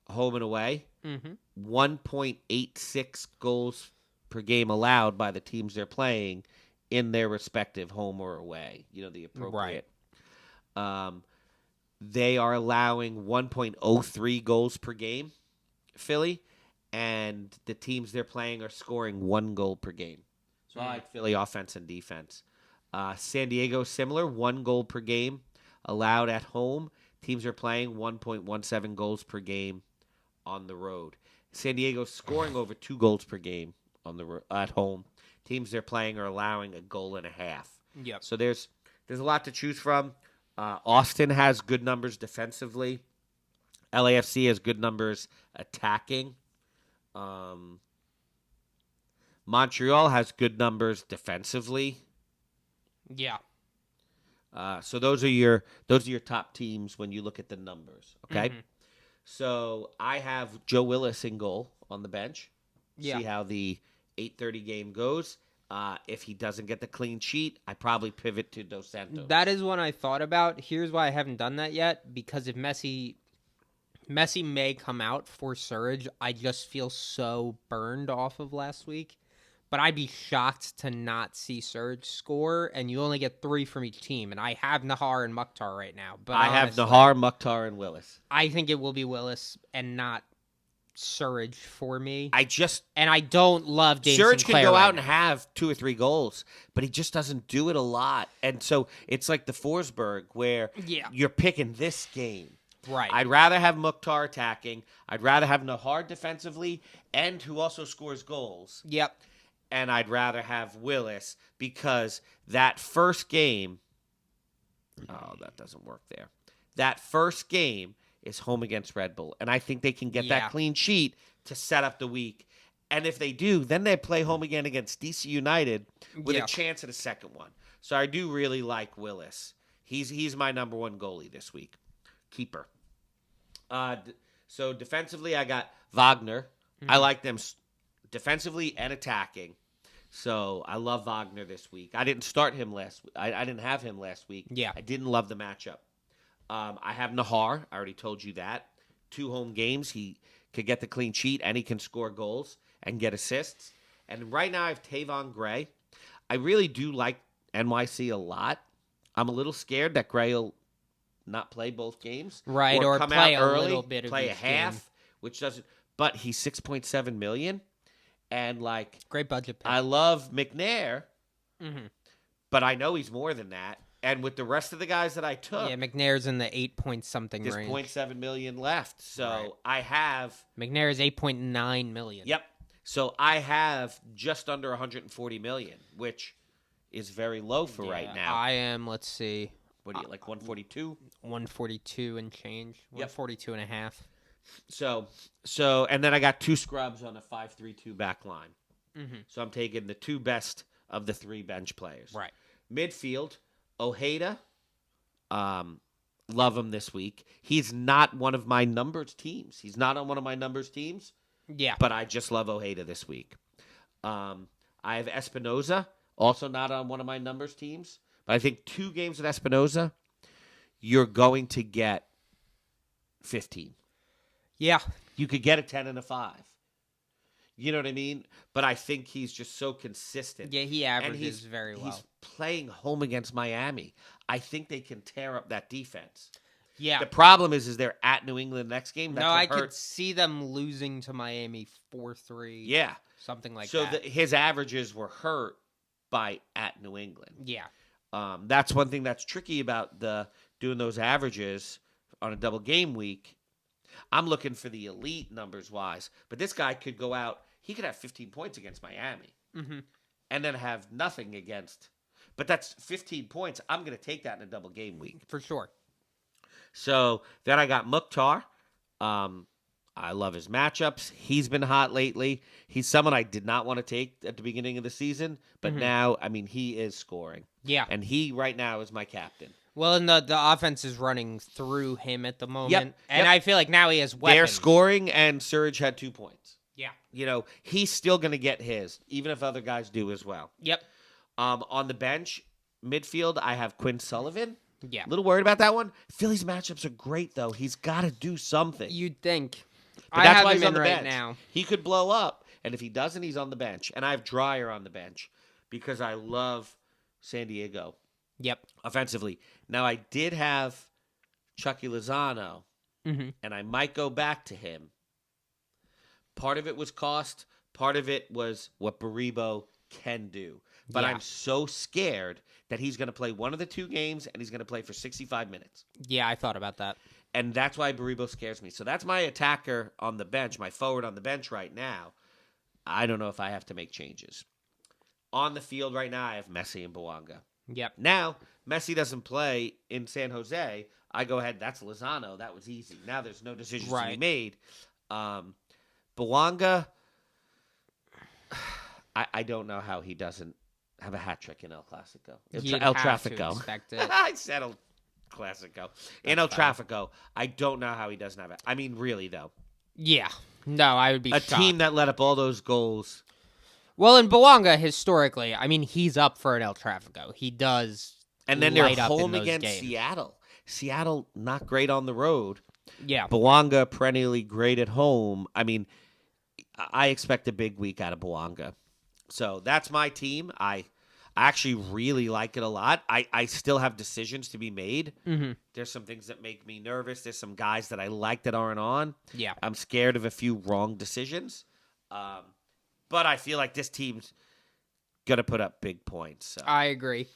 home and away, 1.86 goals per game allowed by the teams they're playing in their respective home or away, the appropriate. Right. They are allowing 1.03 goals per game, Philly, and the teams they're playing are scoring 1 goal per game. So I like Philly offense and defense. San Diego, similar, 1 goal per game allowed at home. Teams are playing 1.17 goals per game on the road. San Diego scoring over 2 goals per game at home. Teams they're playing are allowing 1.5 goals. Yep. So there's a lot to choose from. Austin has good numbers defensively. LAFC has good numbers attacking. Montreal has good numbers defensively. Yeah. So those are your top teams when you look at the numbers. Okay. Mm-hmm. So I have Joe Willis in goal on the bench. Yeah. See how the 8:30 game goes. If he doesn't get the clean sheet, I probably pivot to Dos Santos. That is one I thought about. Here's why I haven't done that yet. Because if Messi may come out for Surge, I just feel so burned off of last week. But I'd be shocked to not see Surge score, and you only get 3 from each team. And I have Nahar and Mukhtar right now. But I have Nahar, Mukhtar, and Willis. I think it will be Willis and not Surge for me. And I don't love Dave Surge Sinclair can go right out now. and have 2 or 3 goals, but he just doesn't do it a lot. And so it's like the Forsberg where you're picking this game. Right. I'd rather have Mukhtar attacking. I'd rather have Nahar defensively and who also scores goals. Yep. And I'd rather have Willis because that first game, that doesn't work there. That first game is home against Red Bull. And I think they can get that clean sheet to set up the week. And if they do, then they play home again against DC United with a chance at a second one. So I do really like Willis. He's my number 1 goalie this week. Keeper. So defensively, I got Wagner. Mm-hmm. I like them defensively and attacking. So I love Wagner this week. I didn't start him last week. I didn't have him last week. Yeah. I didn't love the matchup. I have Nahar. I already told you that. 2 home games. He could get the clean sheet, and he can score goals and get assists. And right now I have Tavon Gray. I really do like NYC a lot. I'm a little scared that Gray will not play both games. Right, or come play out a early, little bit of play a each half, game. which doesn't. But he's $6.7 million. And, like, Great budget pick. I love McNair, Mm-hmm. but I know he's more than that. And with the rest of the guys that I took, Yeah, McNair's in the 8-point-something there's range. $0.7 million left. So Right. I have, McNair is 8.9 million. yep. So I have just under 140 million, which is very low for right now. I am, let's see, What do you like, 142? 142 and change. Yep. 142 and a half. So, and then I got 2 scrubs on a 5-3-2 back line. Mm-hmm. So I'm taking the 2 best of the 3 bench players. Right. Midfield, Ojeda, love him this week. He's not one of my numbers teams. He's not on one of my numbers teams, Yeah. but I just love Ojeda this week. I have Espinoza, also not on one of my numbers teams, but I think 2 games with Espinoza, you're going to get 15. Yeah. You could get a 10 and a 5. You know what I mean? But I think he's just so consistent. Yeah, he And averages very well. He's playing home against Miami. I think they can tear up that defense. Yeah. The problem is they're at New England next game. That No, I hurt. could see them losing to Miami 4-3. Yeah. Something like So that. his averages were hurt by at New England. Yeah. That's one thing that's tricky about doing those averages on a double game week. I'm looking for the elite numbers wise, but this guy could go out. He could have 15 points against Miami, Mm-hmm. and then have nothing against. But that's 15 points. I'm going to take that in a double game week. For sure. So then I got Mukhtar. I love his matchups. He's been hot lately. He's someone I did not want to take at the beginning of the season, but now, I mean, he is scoring. Yeah. And he right now is my captain. Well, and the offense is running through him at the moment. Yep, And yep. I feel like now he has weapons. They're scoring, and Surge had 2 points. Yeah. You know, he's still going to get his, even if other guys do as well. Yep. On the bench, midfield, I have Quinn Sullivan. Yeah. A little worried about that one. Philly's matchups are great, though. He's got to do something. You'd think. But I that's have why him he's on in the right bench. now. He could blow up, and if he doesn't, he's on the bench. And I have Dreyer on the bench because I love San Diego Yep. offensively. Now, I did have Chucky Lozano, Mm-hmm. and I might go back to him. Part of it was cost. Part of it was what Baribo can do. But Yeah. I'm so scared that he's going to play one of the 2 games, and he's going to play for 65 minutes. Yeah, I thought about that. And that's why Baribo scares me. So that's my attacker on the bench, my forward on the bench right now. I don't know if I have to make changes. On the field right now, I have Messi and Bouanga. Yep. Now, Messi doesn't play in San Jose. I go ahead, that's Lozano. That was easy. Now there's no decisions to be Right. made. Bouanga, I don't know how he doesn't have a hat trick in El Clasico. You'd El have to Trafico. expect it. I said El Clasico. In El fine. Trafico, I don't know how he doesn't have it. I mean, really, though. Yeah. No, I would be A shocked. team that let up all those goals. Well, in Bouanga, historically, I mean, he's up for an El Trafico. He does. And then they're light up in home those against games. Seattle. Seattle, not great on the road. Yeah. Bouanga, perennially great at home. I mean, I expect a big week out of Bouanga. So that's my team. I actually really like it a lot. I still have decisions to be made. Mm-hmm. There's some things that make me nervous. There's some guys that I like that aren't on. Yeah. I'm scared of a few wrong decisions. But I feel like this team's going to put up big points. So. I agree.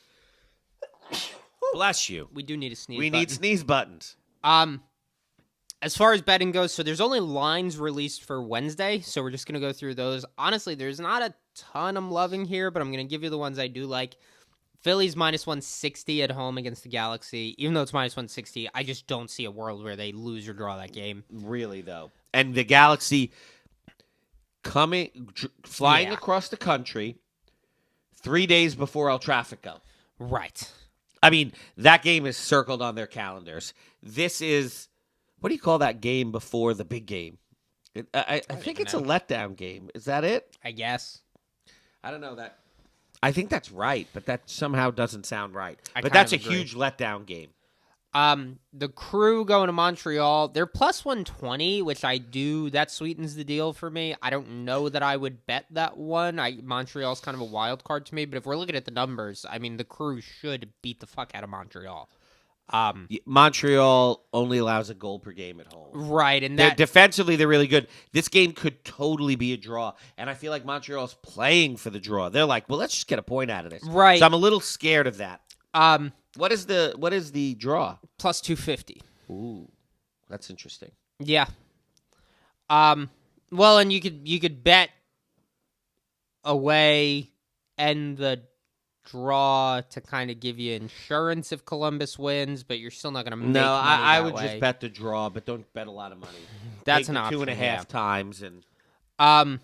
Bless you. We do need a sneeze We button. need sneeze buttons. As far as betting goes, so there's only lines released for Wednesday, so we're just going to go through those. Honestly, there's not a ton I'm loving here, but I'm going to give you the ones I do like. Philly's minus 160 at home against the Galaxy. Even though it's minus 160, I just don't see a world where they lose or draw that game. Really, though. And the Galaxy flying Yeah. across the country 3 days before El Trafico. Right. I mean, that game is circled on their calendars. This is, what do you call that game before the big game? I think even it's a letdown game. Is that it? I guess. I don't know that. I think that's right, but that somehow doesn't sound right. I But kind that's a of agree. huge letdown game. The Crew going to Montreal, they're plus 120, which that sweetens the deal for me. I don't know that I would bet that one. Montreal's kind of a wild card to me, but if we're looking at the numbers, I mean, the Crew should beat the fuck out of Montreal. Montreal only allows a goal per game at home. Right, and Defensively, they're really good. This game could totally be a draw, and I feel like Montreal's playing for the draw. They're like, well, let's just get a point out of this. Right. So I'm a little scared of that. What is the draw? Plus 250. Ooh, that's interesting. Yeah. Well, and you could bet away and the draw to kind of give you insurance if Columbus wins, but you're still not going to make money I that would way. just bet the draw, but don't bet a lot of money. That's Make an it option. 2.5 times, and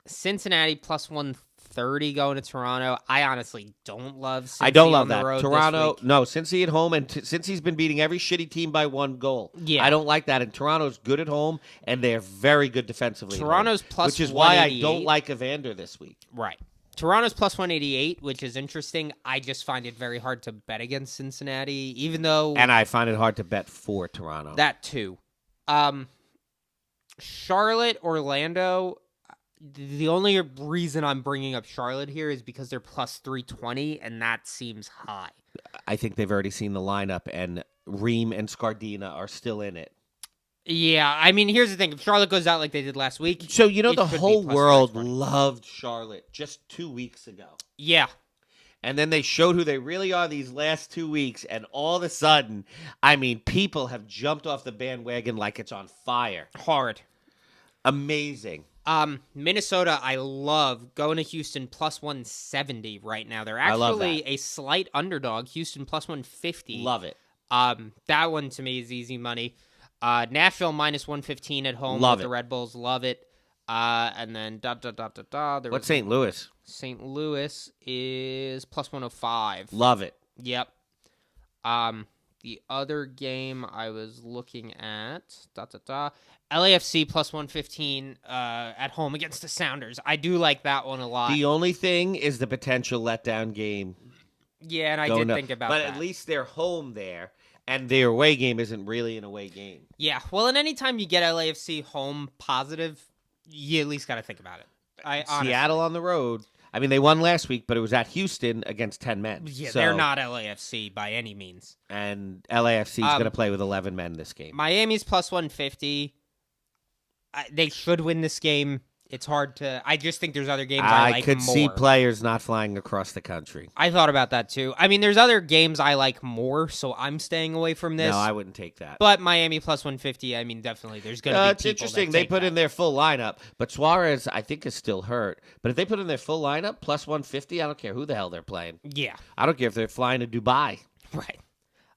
Cincinnati plus 130 going to Toronto. I honestly don't love Cincy I don't love on the that. road Toronto, this week. no, Cincy at home, and since he's been beating every shitty team by one goal. Yeah. I don't like that. And Toronto's good at home, and they're very good defensively. at home, Toronto's plus which is why I 188. don't like Evander this week. Right. Toronto's plus 188, which is interesting. I just find it very hard to bet against Cincinnati, even though... And I find it hard to bet for Toronto. That too. Charlotte, Orlando... The only reason I'm bringing up Charlotte here is because they're plus 320, and that seems high. I think they've already seen the lineup, and Ream and Scardina are still in it. Yeah, I mean, here's the thing. If Charlotte goes out like they did last week... So, you know, it the could be whole plus world 320. loved Charlotte just 2 weeks ago. Yeah. And then they showed who they really are these last 2 weeks, and all of a sudden, I mean, people have jumped off the bandwagon like it's on fire. Hard. Amazing. Minnesota, I love going to Houston plus 170 right now. They're I love actually a slight underdog. Houston plus 150. Love it. That one to me is easy money. Nashville minus 115 at home Love with it. the Red Bulls. Love it. And then What's St. Louis? St. Louis is plus 105. Love it. Yep. The other game I was looking at, LAFC plus 115 at home against the Sounders. I do like that one a lot. The only thing is the potential letdown game. Yeah, and I did think about that. But at least they're home there, and their away game isn't really an away game. Yeah, well, and anytime you get LAFC home positive, you at least got to think about it. Honestly. Seattle on the road. I mean, they won last week, but it was at Houston against 10 men. Yeah, So- they're not LAFC by any means. And LAFC is going to play with 11 men this game. Miami's plus 150. They should win this game. It's hard to... I just think there's other games I like could more. see players not flying across the country. I thought about that too. I mean, there's other games I like more, so I'm staying away from this. No, I wouldn't take that. But Miami plus 150, I mean, definitely there's going to be It's people interesting. that They take put that. in their full lineup, but Suarez, I think, is still hurt. But if they put in their full lineup, plus 150, I don't care who the hell they're playing. Yeah, I don't care if they're flying to Dubai. right.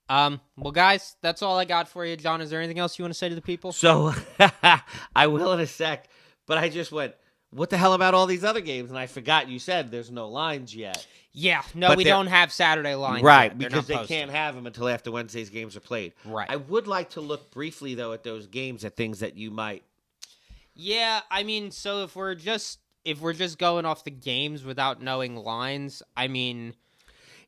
Well, guys, that's all I got for you. John, is there anything else you want to say to the people? So I will in a sec, but I just went, what the hell about all these other games? And I forgot you said there's no lines yet. Yeah, no, But we they're- don't have Saturday lines Right, yet. They're because not they posted. can't have them until after Wednesday's games are played. Right. I would like to look briefly, though, at those games at things that you might. Yeah, I mean, so if we're just going off the games without knowing lines, I mean,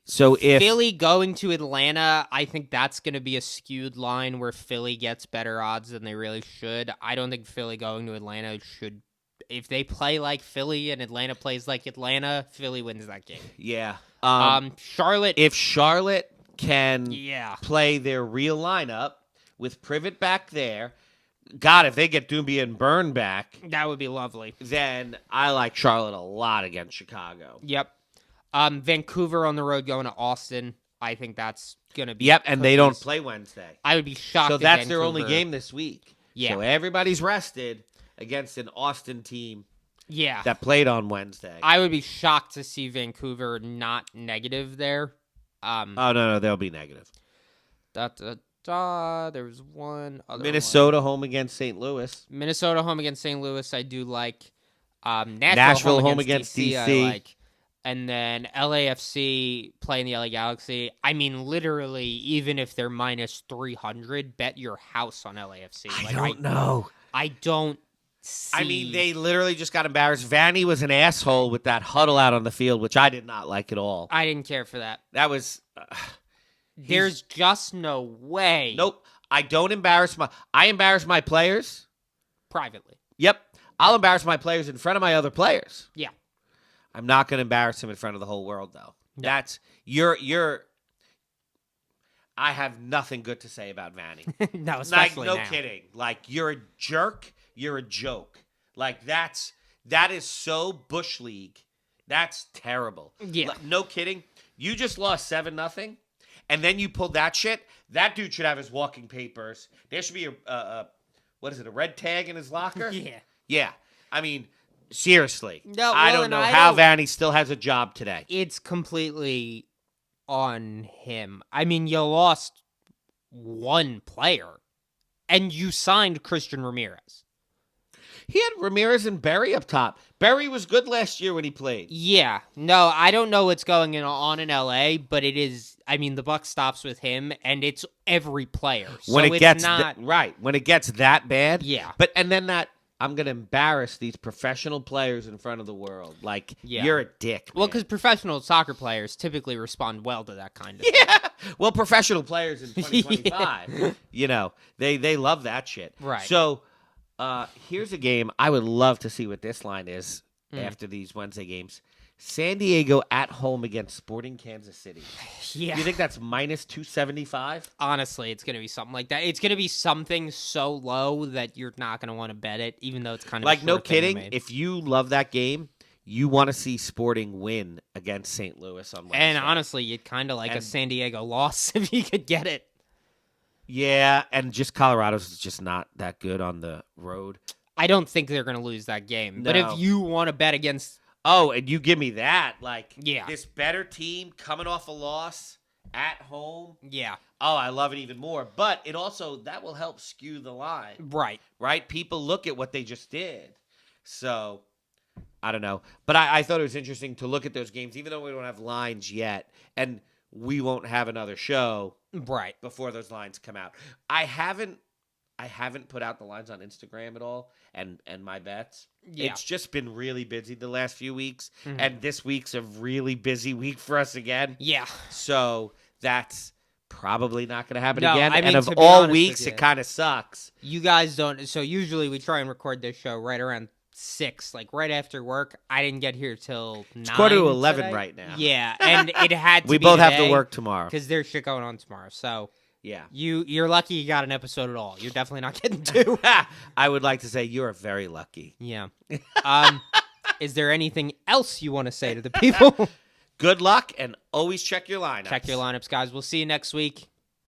So if Philly going to Atlanta, I think that's going to be a skewed line where Philly gets better odds than they really should. I don't think Philly going to Atlanta should. If they play like Philly and Atlanta plays like Atlanta, Philly wins that game. yeah, Charlotte. if Charlotte can Yeah. play their real lineup with Privet back there, God, if they get Doobie and Byrne back, That would be lovely. then I like Charlotte a lot against Chicago. Yep. Vancouver on the road going to Austin. I think that's going to be. Yep, and they don't cookies. play Wednesday. I would be shocked. So if that's their only Vancouver- game this week. Yeah. So everybody's rested against an Austin team Yeah. that played on Wednesday. I would be shocked to see Vancouver not negative there. Oh, no, they'll be negative. There was one other Minnesota home against St. Louis. one. Minnesota home against St. Louis. I do like. Nashville home against DC. I DC. like. And then LAFC playing the LA Galaxy. I mean, literally, even if they're minus 300, bet your house on LAFC. I don't know. I don't see. I mean, they literally just got embarrassed. Vanny was an asshole with that huddle out on the field, which I did not like at all. I didn't care for that. That was... There's just no way. Nope. I embarrass my players. Privately. Yep. I'll embarrass my players in front of my other players. Yeah. I'm not going to embarrass them in front of the whole world, though. No. That's... I have nothing good to say about Vanny. No, especially no now. kidding. Like, you're a jerk. You're a joke. Like, that is so Bush League. That's terrible. Yeah. No kidding. You just lost 7-0, and then you pulled that shit. That dude should have his walking papers. There should be a red tag in his locker? Yeah. Yeah. I mean, seriously. No, I well, don't and know I how don't- Vanny still has a job today. It's completely on him. I mean, you lost one player, and you signed Christian Ramirez. He had Ramirez and Berry up top. Berry was good last year when he played. Yeah. No, I don't know what's going on in LA, but it is. I mean, the buck stops with him, and it's every player. When So it gets not when it gets that bad. Yeah. And then I'm gonna embarrass these professional players in front of the world. Like, Yeah. you're a dick. Well, man. because professional soccer players typically respond well to that kind of yeah. Well, professional players in 2025, they love that shit. Right. So, here's a game I would love to see what this line is after these Wednesday games. San Diego at home against Sporting Kansas City. Yeah. You think that's minus 275? Honestly, it's going to be something like that. It's going to be something so low that you're not going to want to bet it, even though it's kind of Like, a no short thing to kidding. make. If you love that game, you want to see Sporting win against St. Louis on Wednesday. And honestly, you'd kind of like a And- San Diego loss if you could get it. Yeah, and just Colorado's just not that good on the road. I don't think they're going to lose that game. But No. if you want to bet against... Oh, and you give me that. Like, Yeah. this better team coming off a loss at home. Yeah. Oh, I love it even more. But it also, that will help skew the line, Right. right? People look at what they just did. So, I don't know. But I thought it was interesting to look at those games, even though we don't have lines yet. And we won't have another show Right. before those lines come out. I haven't put out the lines on Instagram at all and my bets. Yeah. It's just been really busy the last few weeks. Mhm. And this week's a really busy week for us again. Yeah. So that's probably not going to happen No, again. I mean, and of to be all honest weeks, with you- it kind of sucks. You guys don't... So usually we try and record this show right around 6, like right after work. I didn't get here till 9. It's quarter to 11 today. right now. Yeah, and it had to We be both have to today work tomorrow. because there's shit going on tomorrow. So Yeah. you're lucky you got an episode at all. You're definitely not getting 2. I would like to say you are very lucky. Yeah. Is there anything else you want to say to the people? Good luck and always check your lineups. Check your lineups, guys. We'll see you next week.